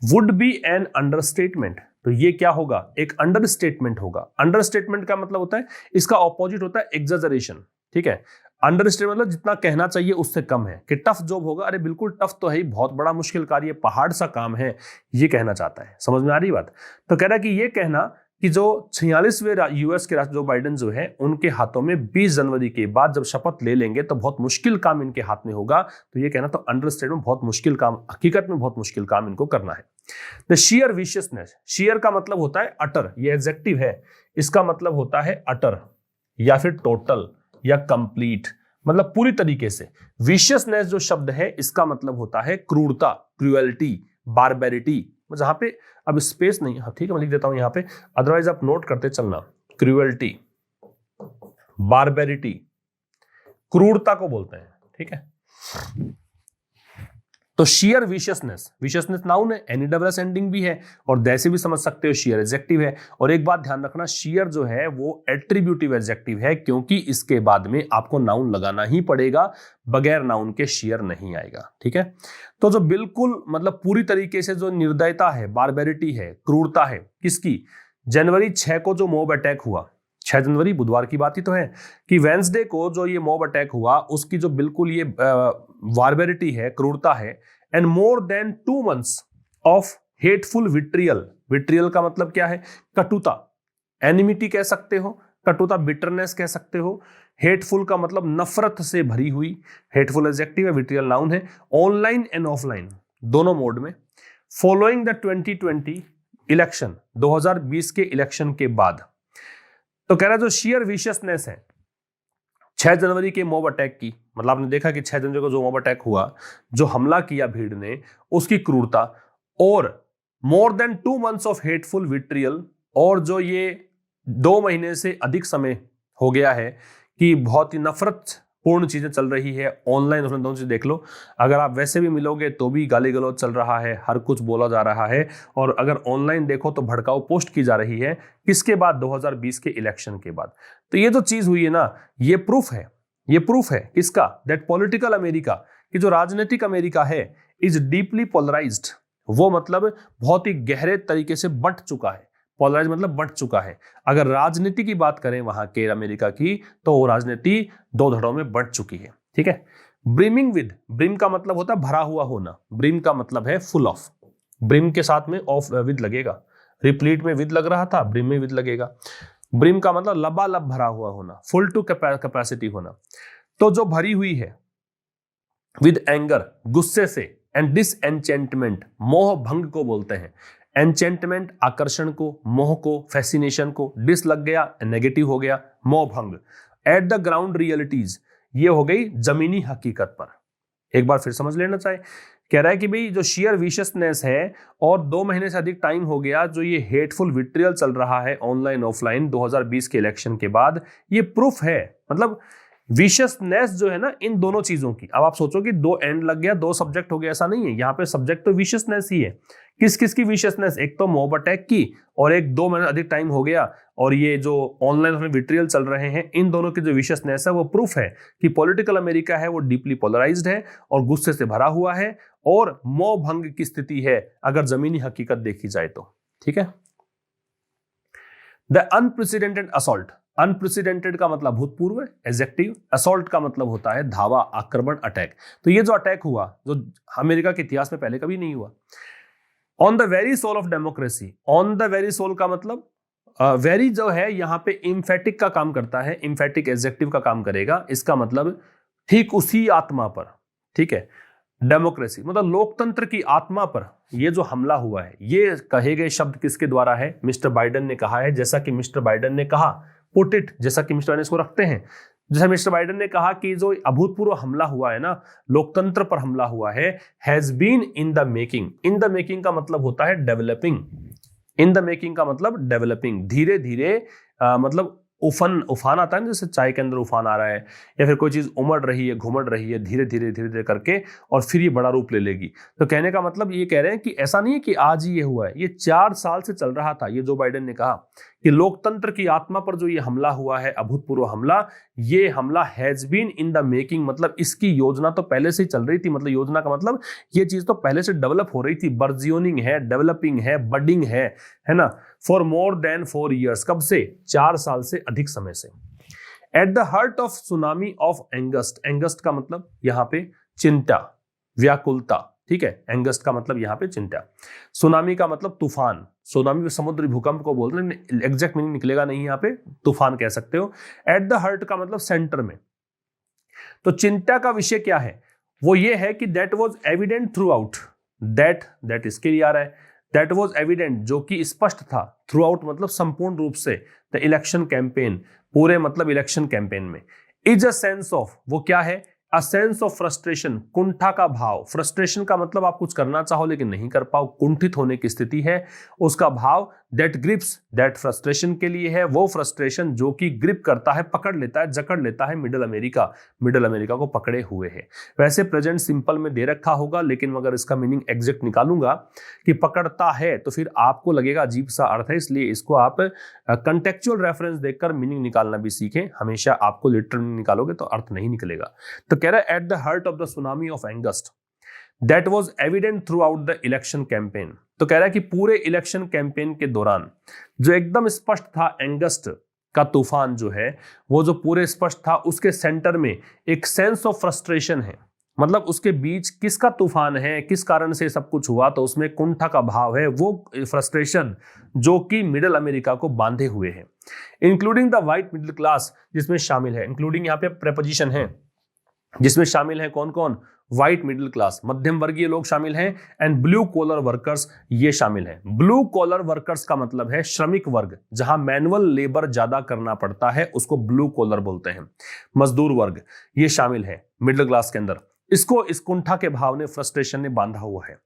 वुड बी एन अंडरस्टेटमेंट। तो ये क्या होगा, एक अंडरस्टेटमेंट होगा। अंडरस्टेटमेंट का मतलब होता है, इसका ऑपोजिट होता है एग्जैजरेशन, ठीक है। अंडरस्टेटमेंट मतलब जितना कहना चाहिए उससे कम है। कि टफ जॉब होगा, अरे बिल्कुल टफ तो है ही, बहुत बड़ा मुश्किल कार्य, पहाड़ सा काम है, ये कहना चाहता है। समझ में आ रही बात। तो कह रहा है कि ये कहना कि जो 46वें यूएस के राष्ट्रपति जो बाइडेन जो है उनके हाथों में 20 जनवरी के बाद जब शपथ ले लेंगे तो बहुत मुश्किल काम इनके हाथ में होगा। तो ये कहना तो अंडरस्टेटमेंट, बहुत मुश्किल काम, हकीकत में बहुत मुश्किल काम इनको करना है। द शेयर विशियसनेस, शेयर का मतलब होता है अटर, ये एडजेक्टिव है, इसका मतलब होता है अटर या फिर टोटल या कंप्लीट, मतलब पूरी तरीके से। विशियसनेस जो शब्द है इसका मतलब होता है क्रूरता, क्रुएल्टी, बारबेरिटी। जहां पे अब स्पेस नहीं, हाँ ठीक है मैं लिख देता हूं यहां पे, अदरवाइज आप नोट करते चलना। क्रुएल्टी, बारबेरिटी, क्रूरता को बोलते हैं, ठीक है। तो शेयर विशियसनेस, विशियसनेस नाउन है, एनी डबल एस एंडिंग भी है और दैसे भी समझ सकते हो, शेयर एडजेक्टिव है। और एक बात ध्यान रखना, शेयर जो है वो एट्रीब्यूटिव एडजेक्टिव है, क्योंकि इसके बाद में आपको नाउन लगाना ही पड़ेगा, बगैर नाउन के शेयर नहीं आएगा, ठीक है। तो जो बिल्कुल मतलब पूरी तरीके से जो निर्दयता है, बारबेरिटी है, क्रूरता है, किसकी, जनवरी 6 को जो मॉब अटैक हुआ, 6 जनवरी बुधवार की बात ही तो है, कि वेंसडे को जो ये मॉब अटैक हुआ उसकी जो बिल्कुल ये बारबेरिटी है, क्रूरता है। And more than 2 months of hateful vitriol, vitriol का मतलब क्या है, कटुता, एनिमिटी कह सकते हो, कटुता बिटरनेस कह सकते हो। हेटफुल का मतलब नफरत से भरी हुई, हेटफुल एडजेक्टिव है, विट्रियल नाउन है। ऑनलाइन एंड ऑफलाइन दोनों मोड में। फॉलोइंग द 2020 इलेक्शन, 2020 के इलेक्शन के बाद। तो कह रहा है जो शेयर विशियसनेस है 6 जनवरी के मॉब अटैक की, मतलब आपने देखा कि 6 जनवरी को जो मॉब अटैक हुआ, जो हमला किया भीड़ ने, उसकी क्रूरता, और more than 2 months of hateful vitriol, और जो ये 2 महीने से अधिक समय हो गया है कि बहुत ही नफरत पूर्ण चीजें चल रही है, ऑनलाइन ऑफलाइन दोनों चीज देख लो। अगर आप वैसे भी मिलोगे तो भी गाली गलौज चल रहा है, हर कुछ बोला जा रहा है, और अगर ऑनलाइन देखो तो भड़काऊ पोस्ट की जा रही है। किसके बाद, 2020 के इलेक्शन के बाद। तो ये जो चीज हुई है ना, ये प्रूफ है, ये प्रूफ है किसका, दैट पॉलिटिकल अमेरिका, कि जो राजनीतिक अमेरिका है इज डीपली पोलराइज्ड, वो मतलब बहुत ही गहरे तरीके से बंट चुका है। पोलराइज मतलब बंट चुका है। अगर राजनीति की बात करें वहां के अमेरिका की, तो वो राजनीति 2 धड़ों में बंट चुकी है, ठीक है। ब्रिमिंग विद, ब्रिम का मतलब होता है भरा हुआ होना, ब्रिम का मतलब है फुल ऑफ, ब्रिम के साथ में ऑफ विद लगेगा, रिप्लीट में विद लग रहा था, ब्रिम में विद लगेगा। ब्रिम का मतलब लबालब भरा हुआ होना, फुल टू कैपेसिटी होना। तो जो भरी हुई है विद एंगर, गुस्से से, एंड डिसएंचेंटमेंट, मोह भंग को बोलते हैं। एंचेंटमेंट आकर्षण को, मोह को, फैसिनेशन को, डिस लग गया नेगेटिव हो गया, मोह भंग। एट द ग्राउंड रियलिटीज, ये हो गई जमीनी हकीकत पर। एक बार फिर समझ लेना चाहिए, कह रहा है कि भाई जो शेयर विशियसनेस है और 2 महीने से अधिक टाइम हो गया जो ये हेटफुल विट्रियल चल रहा है ऑनलाइन ऑफलाइन 2020 के इलेक्शन के बाद, ये प्रूफ है। मतलब विशियसनेस जो है ना इन दोनों चीजों की। अब आप सोचो कि 2 एंड लग गया, 2 सब्जेक्ट हो गया, ऐसा नहीं है। यहाँ पे सब्जेक्ट तो विशियसनेस ही है। किस किस की विशियसनेस, एक तो मॉब अटैक की, और एक 2 महीने अधिक टाइम हो गया और ये जो ऑनलाइन विट्रियल चल रहे हैं, इन दोनों की जो विशियसनेस है वो प्रूफ है कि पॉलिटिकल अमेरिका है वो डीपली पोलराइज्ड है और गुस्से से भरा हुआ है, और मोह भंग की स्थिति है अगर जमीनी हकीकत देखी जाए तो, ठीक है। द अनप्रेसिडेंटेड असॉल्ट, अनप्रेसिडेंटेड का मतलब भूतपूर्व एडजेक्टिव, असॉल्ट का मतलब होता है धावा, आक्रमण, अटैक। तो ये जो अटैक हुआ जो अमेरिका के इतिहास में पहले कभी नहीं हुआ। On the very soul of democracy, on the very soul का मतलब वेरी जो है यहां पे इम्फेटिक का काम करता है, इम्फेटिक एडजेक्टिव का काम करेगा। इसका मतलब ठीक उसी आत्मा पर, ठीक है। डेमोक्रेसी मतलब लोकतंत्र की आत्मा पर ये जो हमला हुआ है, ये कहे गए शब्द किसके द्वारा है, मिस्टर बाइडेन ने कहा है। जैसा कि मिस्टर बाइडेन ने कहा, पुट इट, जैसा कि मिस्टर बाइडेन इसको रखते हैं, जैसे मिस्टर बाइडेन ने कहा कि जो अभूतपूर्व हमला हुआ है ना, लोकतंत्र पर हमला हुआ है, has been in the making. In the making का मतलब होता है डेवलपिंग। इन द मेकिंग का मतलब डेवलपिंग, धीरे धीरे मतलब उफान आता है ना, जैसे चाय के अंदर उफान आ रहा है, या फिर कोई चीज उमड़ रही है, घुमड़ रही है, धीरे धीरे धीरे धीरे करके, और फिर ये बड़ा रूप ले लेगी। तो कहने का मतलब ये कह रहे हैं कि ऐसा नहीं है कि आज ही ये हुआ है, ये 4 साल से चल रहा था। ये जो बाइडेन ने कहा कि लोकतंत्र की आत्मा पर जो ये हमला हुआ है, अभूतपूर्व हमला, ये हमला has been in the making, मतलब इसकी योजना तो पहले से ही चल रही थी। मतलब योजना का मतलब ये चीज तो पहले से डेवलप हो रही थी, बर्जियोनिंग है, डेवलपिंग है, बडिंग है ना, फॉर मोर देन 4 years। कब से? 4 साल से अधिक समय से। At the heart of tsunami of angst. Angst का मतलब यहां पे चिंता, व्याकुलता, ठीक है। एंगस्ट का मतलब यहां पे चिंता। सुनामी का मतलब तूफान। सुनामी समुद्री भूकंप को बोल रहे हैं, एग्जैक्ट मीनिंग निकलेगा नहीं, यहां पे तूफान कह सकते हो। एट द हार्ट का मतलब सेंटर में। तो चिंता का विषय क्या है? वो ये है कि that was evident through out. That इसके लिए आ रहा है। दैट वाज एविडेंट, जो कि स्पष्ट था, थ्रू आउट मतलब संपूर्ण रूप से, द इलेक्शन कैंपेन, पूरे मतलब इलेक्शन कैंपेन में। इज अ सेंस ऑफ, वो क्या है? अ सेंस ऑफ फ्रस्ट्रेशन, कुंठा का भाव। फ्रस्ट्रेशन का मतलब आप कुछ करना चाहो लेकिन नहीं कर पाओ, कुंठित होने की स्थिति है, उसका भाव। दैट ग्रिप्स, दैट फ्रस्ट्रेशन के लिए है, वो फ्रस्ट्रेशन जो कि ग्रिप करता है, पकड़ लेता है, जकड़ लेता है मिडिल अमेरिका, मिडिल अमेरिका को पकड़े हुए है। वैसे प्रेजेंट सिंपल में दे रखा होगा, लेकिन अगर इसका मीनिंग एग्जैक्ट निकालूंगा कि पकड़ता है, तो फिर आपको लगेगा अजीब सा अर्थ है, इसलिए इसको आप कंटेक्चुअल रेफरेंस देखकर मीनिंग निकालना भी सीखें। हमेशा आपको लिटरल निकालोगे तो अर्थ नहीं निकलेगा। तो कह रहा है at the heart of the tsunami of angst that was evident through out the election campaign. तो कह रहा है कि पूरे इलेक्शन कैंपेन के दौरान जो एकदम स्पष्ट था, एंगस्ट का तूफान जो है वो जो पूरे स्पष्ट था, उसके सेंटर में एक सेंस ऑफ फ्रस्ट्रेशन है। मतलब उसके बीच किसका तूफान है, किस कारण से सब कुछ हुआ, तो उसमें कुंठा का भाव है, वो फ्रस्ट्रेशन जो कि मिडिल अमेरिका को बांधे हुए है। Including the white middle class, जिसमें शामिल है, इंक्लूडिंग यहाँ पे प्रेपोजिशन है, जिसमें शामिल है कौन कौन? व्हाइट मिडिल क्लास, मध्यम वर्गीय लोग शामिल हैं, एंड ब्लू कॉलर वर्कर्स, ये शामिल हैं। ब्लू कॉलर वर्कर्स का मतलब है श्रमिक वर्ग, जहां मैनुअल लेबर ज्यादा करना पड़ता है, उसको ब्लू कॉलर बोलते हैं। मजदूर वर्ग ये शामिल है मिडिल क्लास के अंदर। इसको इस कुंठा के भाव ने, फ्रस्ट्रेशन ने बांधा हुआ है।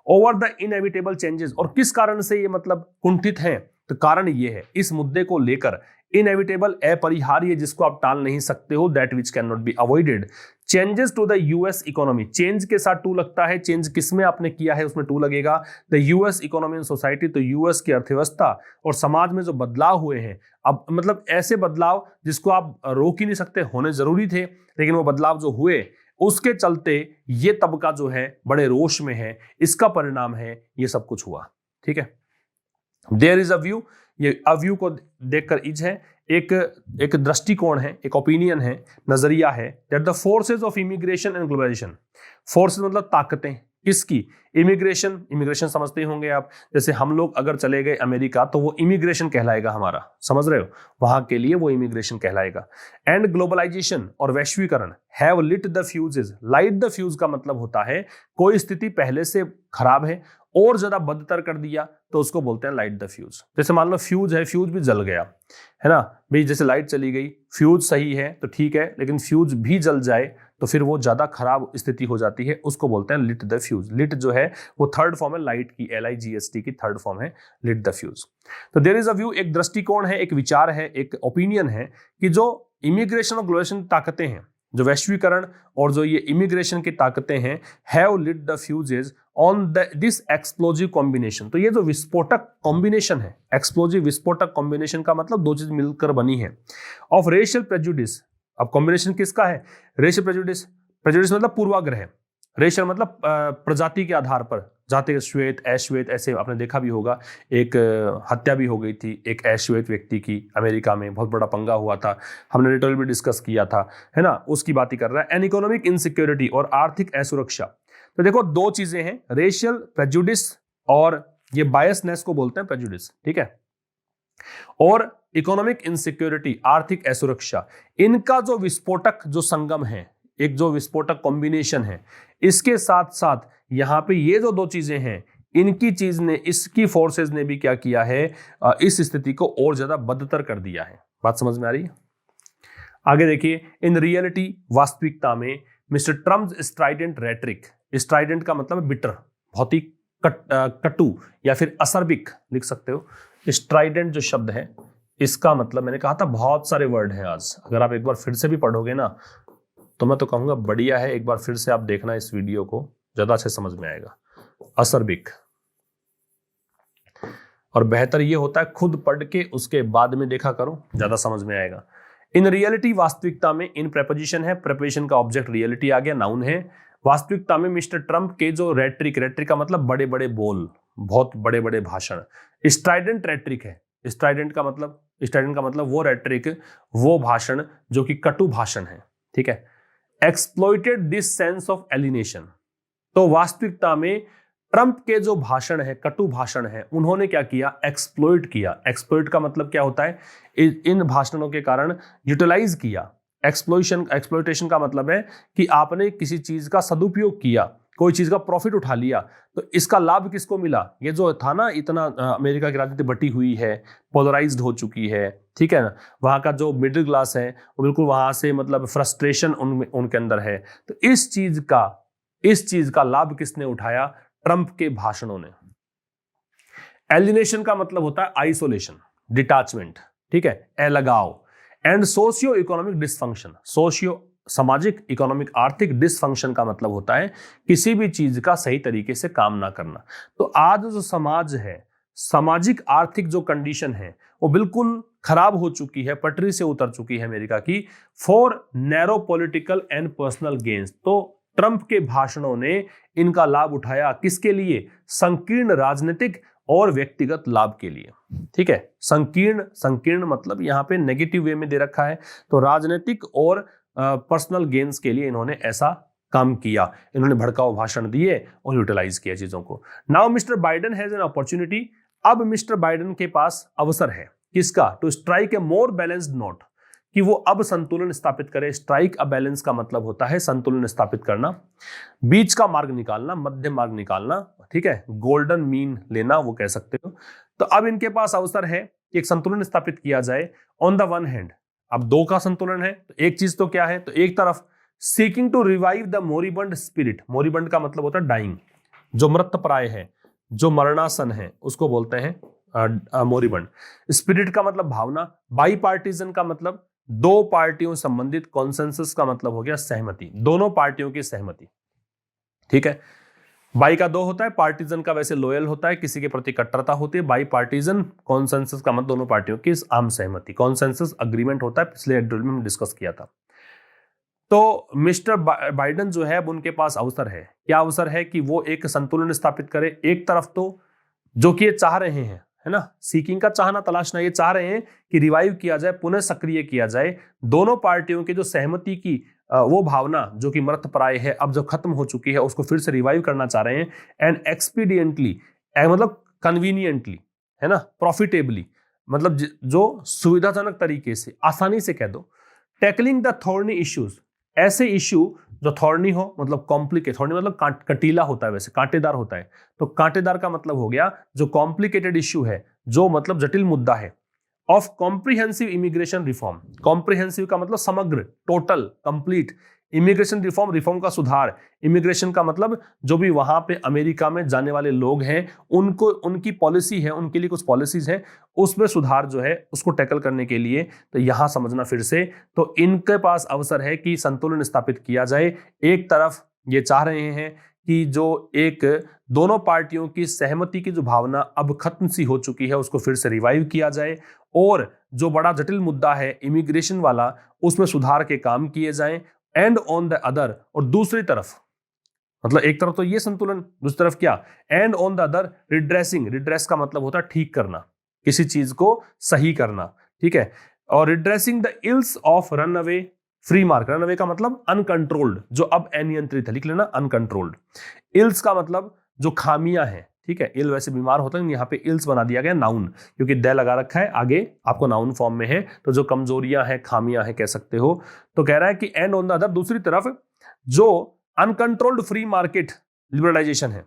ओवर द इनएविटेबल चेंजेस, और किस कारण से ये मतलब कुंठित है? तो कारण ये है, इस मुद्दे को लेकर, इनएविटेबल अपरिहार्य, जिसको आप टाल नहीं सकते हो, that which can not be avoided, changes to the US economy. Change के साथ टू लगता है, चेंज किसमें आपने किया है उसमें टू लगेगा। The US economy and society, तो यूएस की अर्थव्यवस्था और समाज में जो बदलाव हुए हैं, अब मतलब ऐसे बदलाव जिसको आप रोक ही नहीं सकते, होने जरूरी थे, लेकिन वो बदलाव जो हुए उसके चलते ये तबका जो है बड़े रोष में है, इसका परिणाम है ये सब कुछ हुआ। ठीक है, देयर इज अ व्यू, ये अव्यू को देखकर इज है, एक दृष्टिकोण है, एक ओपिनियन है, नजरिया है, that the forces of immigration and globalization. Forces मतलब ताकतें, किसकी? इमिग्रेशन समझते ही होंगे आप, जैसे हम लोग अगर चले गए अमेरिका तो वो इमिग्रेशन कहलाएगा हमारा, समझ रहे हो, वहां के लिए वो इमिग्रेशन कहलाएगा। एंड ग्लोबलाइजेशन और वैश्वीकरण, have lit the fuses. Light the fuse का मतलब होता है कोई स्थिति पहले से खराब है और ज्यादा बदतर कर दिया, तो उसको बोलते हैं लाइट द फ्यूज। जैसे मान लो फ्यूज है, फ्यूज भी जल गया है ना भाई, जैसे लाइट चली गई, फ्यूज सही है तो ठीक है, लेकिन फ्यूज भी जल जाए तो फिर वो ज्यादा खराब स्थिति हो जाती है, उसको बोलते हैं लिट द फ्यूज। लिट जो है वो थर्ड फॉर्म है लाइट की, LIGHT की थर्ड फॉर्म है लिट द फ्यूज। तो देयर इज अ व्यू, एक दृष्टिकोण है, एक विचार है, एक ओपिनियन है कि जो इमिग्रेशन और ग्लोबलाइजेशन ताकतें हैं, जो वैश्वीकरण और जो ये इमिग्रेशन की ताकतें हैं, have lit the fuses on this explosive combination. तो ये जो विस्फोटक कॉम्बिनेशन है, एक्सप्लोजिव विस्फोटक कॉम्बिनेशन का मतलब दो चीज मिलकर बनी है, ऑफ रेशियल प्रेजुडिस। अब कॉम्बिनेशन किसका है? Racial prejudice. प्रेजुडिस मतलब पूर्वाग्रह, रेशियल मतलब प्रजाति के आधार पर, जाति श्वेत अश्वेत, ऐसे आपने देखा भी होगा, एक हत्या भी हो गई थी एक अश्वेत व्यक्ति की अमेरिका में, बहुत बड़ा पंगा हुआ था, हमने डिटेल में डिस्कस किया था, है ना, उसकी बात ही कर रहा है। एंड इकोनॉमिक इनसिक्योरिटी, और आर्थिक असुरक्षा। तो देखो दो चीजें हैं, रेशियल प्रेजुडिस और ये बायसनेस को बोलते हैं प्रेजुडिस, ठीक है, और इकोनॉमिक इनसिक्योरिटी, आर्थिक असुरक्षा, इनका जो विस्फोटक जो संगम है, एक जो विस्फोटक कॉम्बिनेशन है, इसके साथ साथ यहां पे ये जो दो चीजें हैं, इनकी चीज ने, इसकी फोर्सेस ने भी क्या किया है, इस स्थिति को और ज्यादा बदतर कर दिया है। बात समझ में आ रही है? आगे देखिए, इन रियलिटी वास्तविकता में mister Trump Strident rhetoric, Strident का मतलब बिटर, बहुत ही कटु या फिर असर्बिक लिख सकते हो। स्ट्राइडेंट जो शब्द है इसका मतलब, मैंने कहा था बहुत सारे वर्ड हैं आज, अगर आप एक बार फिर से भी पढ़ोगे ना तो मैं तो कहूंगा बढ़िया है, एक बार फिर से आप देखना इस वीडियो को, ज्यादा अच्छे समझ में आएगा। असर्बिक, और बेहतर ये होता है खुद पढ़ के उसके बाद में देखा करो, ज्यादा समझ में आएगा। इन रियलिटी वास्तविकता में, इन प्रेपोजिशन है, प्रेपोजिशन का ऑब्जेक्ट रियलिटी आ गया, नाउन है। वास्तविकता में मिस्टर ट्रम्प के जो रेटरिक, रेटरिक का मतलब बड़े बड़े बोल, बहुत बड़े बड़े भाषण, स्ट्राइडेंट रेटरिक है। स्ट्राइडेंट का मतलब वो रेटरिक, वो भाषण जो कि कटु भाषण है, ठीक है। Exploited this sense of alienation, तो वास्तविकता में ट्रंप के जो भाषण है, कटु भाषण है, उन्होंने क्या किया, एक्सप्लॉइट किया। एक्सप्लॉइट का मतलब क्या होता है, इन भाषणों के कारण यूटिलाइज किया। एक्सप्लॉइटेशन का मतलब है कि आपने किसी चीज का सदुपयोग किया, कोई चीज का प्रॉफिट उठा लिया, तो इसका लाभ किसको मिला? ये जो था ना, इतना अमेरिका की राजनीति बटी हुई है, पोलराइज्ड हो चुकी है, ठीक है ना, वहां का जो मिडिल क्लास है वो बिल्कुल वहां से मतलब फ्रस्ट्रेशन उनके अंदर है। तो इस चीज का लाभ किसने उठाया? ट्रंप के भाषणों ने। एलिनेशन का मतलब होता है आइसोलेशन, डिटैचमेंट, ठीक है, अलगाव। एंड सोशियो इकोनॉमिक डिसफंक्शन, सामाजिक, इकोनॉमिक, आर्थिक डिसफंक्शन का मतलब होता है किसी भी चीज का सही तरीके से काम ना करना। तो आज जो समाज है, सामाजिक आर्थिक जो कंडीशन है वो बिल्कुल खराब हो चुकी है, पटरी से उतर चुकी है अमेरिका की, for narrow political and personal gains. तो ट्रंप के भाषणों ने इनका लाभ उठाया, किसके लिए? संकीर्ण राजनीतिक और व्यक्तिगत लाभ के लिए, ठीक है। संकीर्ण मतलब यहां पे नेगेटिव वे में दे रखा है, तो राजनीतिक और पर्सनल गेन्स के लिए इन्होंने ऐसा काम किया, इन्होंने भड़काऊ भाषण दिए और यूटिलाइज किया चीजों को। Now mister Biden has an opportunity, अब मिस्टर बाइडेन के पास अवसर है, किसका? To strike a more balanced note, कि वो अब संतुलन स्थापित करे। स्ट्राइक अ बैलेंस का मतलब होता है संतुलन स्थापित करना, बीच का मार्ग निकालना, मध्य मार्ग निकालना, ठीक है, गोल्डन मीन लेना वो कह सकते हो। तो अब इनके पास अवसर है कि एक संतुलन स्थापित किया जाए। ऑन द वन हैंड, अब दो का संतुलन है, तो एक चीज तो क्या है, तो एक तरफ seeking to revive the moribund spirit, moribund का मतलब होता है डाइंग, जो मृतप्राय है, जो मरणासन है, उसको बोलते हैं मोरिबंड। स्पिरिट का मतलब भावना, बाई पार्टीजन का मतलब दो पार्टियों संबंधित, कॉन्सेंसस का मतलब हो गया सहमति, दोनों पार्टियों की सहमति, ठीक है। बाई का दो होता है, पार्टीजन का वैसे लॉयल होता है, किसी के प्रति कट्टरता होती है। बाई पार्टीजन, कॉन्सेंसस का मतलब दोनों पार्टियों की आम सहमति, कॉन्सेंसस अग्रीमेंट होता है, पिछले एडिटोरियल में डिस्कस किया था। तो मिस्टर बाइडेन जो है, अब उनके पास अवसर है, क्या अवसर है कि वो एक संतुलन स्थापित करे। एक तरफ तो जो कि ये चाह रहे हैं, है ना, सीकिंग का चाहना, तलाशना, ये चाह रहे हैं कि रिवाइव किया जाए, पुनः सक्रिय किया जाए दोनों पार्टियों की जो सहमति की वो भावना जो कि मृतप्राय है, अब जो खत्म हो चुकी है, उसको फिर से रिवाइव करना चाह रहे हैं। एंड एक्सपीडियंटली, मतलब कन्वीनियंटली, है ना, प्रॉफिटेबली, मतलब जो सुविधाजनक तरीके से, आसानी से कह दो। टैकलिंग द थॉर्नी इश्यूज, ऐसे इश्यू जो थॉर्नी हो, मतलब कॉम्प्लिकेट, थॉर्नी मतलब कटीला होता है, वैसे कांटेदार होता है, तो कांटेदार का मतलब हो गया जो कॉम्प्लिकेटेड इश्यू है, जो मतलब जटिल मुद्दा है। Of comprehensive immigration reform, comprehensive का मतलब समग्र, total, complete. Immigration reform, reform का सुधार। इमिग्रेशन का मतलब जो भी वहां पे अमेरिका में जाने वाले लोग हैं, उनको, उनकी पॉलिसी है, उनके लिए कुछ पॉलिसीज हैं, उसमें सुधार जो है उसको टैकल करने के लिए। तो यहां समझना फिर से, तो इनके पास अवसर है कि संतुलन स्थापित किया जाए। एक तरफ ये चाह रहे हैं कि जो एक दोनों पार्टियों की सहमति की जो भावना अब खत्म सी हो चुकी है, उसको फिर से रिवाइव किया जाए, और जो बड़ा जटिल मुद्दा है इमिग्रेशन वाला, उसमें सुधार के काम किए जाएं। एंड ऑन द अदर, और दूसरी तरफ, मतलब एक तरफ तो ये संतुलन, दूसरी तरफ क्या? And on the other redressing, redress का मतलब होता है ठीक करना, किसी चीज को सही करना, ठीक है। और redressing the ills of runaway free market, runaway का मतलब अनकंट्रोल्ड, जो अब अनियंत्रित है, लिख लेना अनकंट्रोल्ड। इल्स का मतलब जो खामियां हैं, ठीक है, इल वैसे बीमार होता है, यहाँ पे इल्स बना दिया गया नाउन, क्योंकि दे लगा रखा है, आगे आपको नाउन फॉर्म में है, तो जो कमजोरियां हैं, खामियां हैं, कह सकते हो। तो कह रहा है कि एंड ऑन द अदर, दूसरी तरफ जो अनकंट्रोल्ड फ्री मार्केट लिबरलाइजेशन है,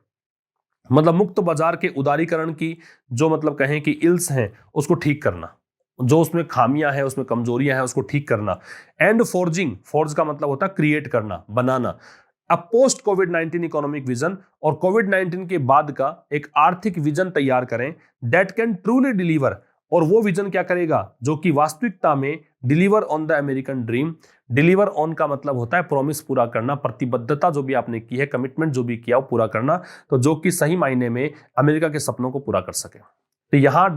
मतलब मुक्त बाजार के उदारीकरण की जो मतलब कहें कि इल्स हैं, उसको ठीक करना, जो उसमें खामियां हैं, उसमें कमजोरियां हैं, उसको ठीक करना। एंड फोर्जिंग, फोर्ज का मतलब होता है क्रिएट करना, बनाना। अब पोस्ट कोविड 19 इकोनॉमिक विजन, और कोविड 19 के बाद का एक आर्थिक विजन तैयार करें दैट कैन ट्रूली डिलीवर। और वो विजन क्या करेगा, जो कि वास्तविकता में deliver on the American dream. Deliver on का मतलब होता है प्रॉमिस पूरा करना, प्रतिबद्धता जो भी आपने की है, कमिटमेंट जो भी किया वो पूरा करना, तो जो कि सही मायने में अमेरिका के सपनों को पूरा कर सके। तो यहां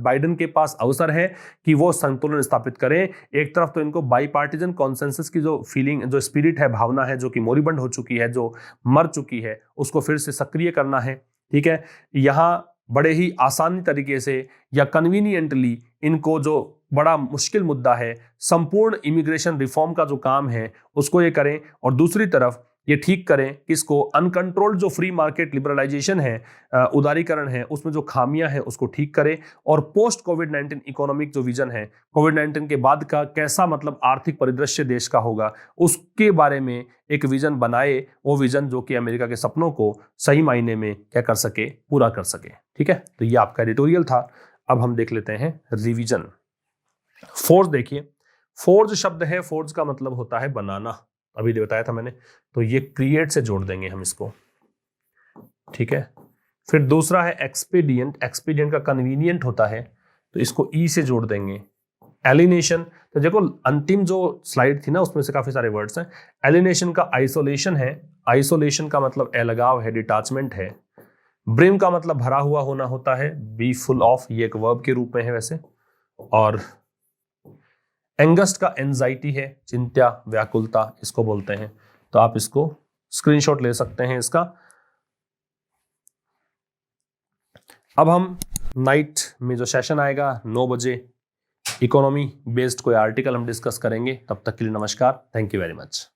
बाइडेन के पास अवसर है कि वो संतुलन स्थापित करें। एक तरफ तो इनको बाईपार्टिजन कॉन्सेंसस की जो फीलिंग, जो स्पिरिट है, भावना है, जो कि मोरिबंड हो चुकी है, जो मर चुकी है, उसको फिर से सक्रिय करना है। ठीक है, यहां बड़े ही आसानी तरीके से या कन्वीनियंटली इनको जो बड़ा मुश्किल मुद्दा है, संपूर्ण इमिग्रेशन रिफॉर्म का जो काम है उसको ये करें, और दूसरी तरफ ये ठीक करें किसको, अनकंट्रोल्ड जो फ्री मार्केट लिबरलाइजेशन है, उदारीकरण है, उसमें जो खामियां हैं उसको ठीक करें। और पोस्ट कोविड 19 इकोनॉमिक जो विजन है, कोविड 19 के बाद का कैसा मतलब आर्थिक परिदृश्य देश का होगा, उसके बारे में एक विजन बनाए। वो विजन जो कि अमेरिका के सपनों को सही मायने में क्या कर सके, पूरा कर सके। ठीक है, तो ये आपका एडिटोरियल था। अब हम देख लेते हैं रिवीजन। फोर्ज देखिए, फोर्ज शब्द है, फोर्ज का मतलब होता है बनाना, अभी बताया था मैंने। तो ये क्रिएट से जोड़ देंगे हम इसको। ठीक है, फिर दूसरा है एक्सपीडियंट। एक्सपीडियंट का कन्वीनियंट होता है, तो इसको ई से जोड़ देंगे। एलिनेशन, तो देखो अंतिम जो स्लाइड थी ना उसमें से काफी सारे वर्ड्स हैं। एलिनेशन का आइसोलेशन है, आइसोलेशन का मतलब अलगाव है, डिटैचमेंट है। ब्रिम का मतलब भरा हुआ होना होता है, बी फुल ऑफ, ये एक वर्ब के रूप में है वैसे। और एंगस्ट का एंजाइटी है, चिंता, व्याकुलता इसको बोलते हैं। तो आप इसको स्क्रीनशॉट ले सकते हैं इसका। अब हम नाइट में जो सेशन आएगा 9 बजे, इकोनॉमी बेस्ड कोई आर्टिकल हम डिस्कस करेंगे। तब तक के लिए नमस्कार, थैंक यू वेरी मच।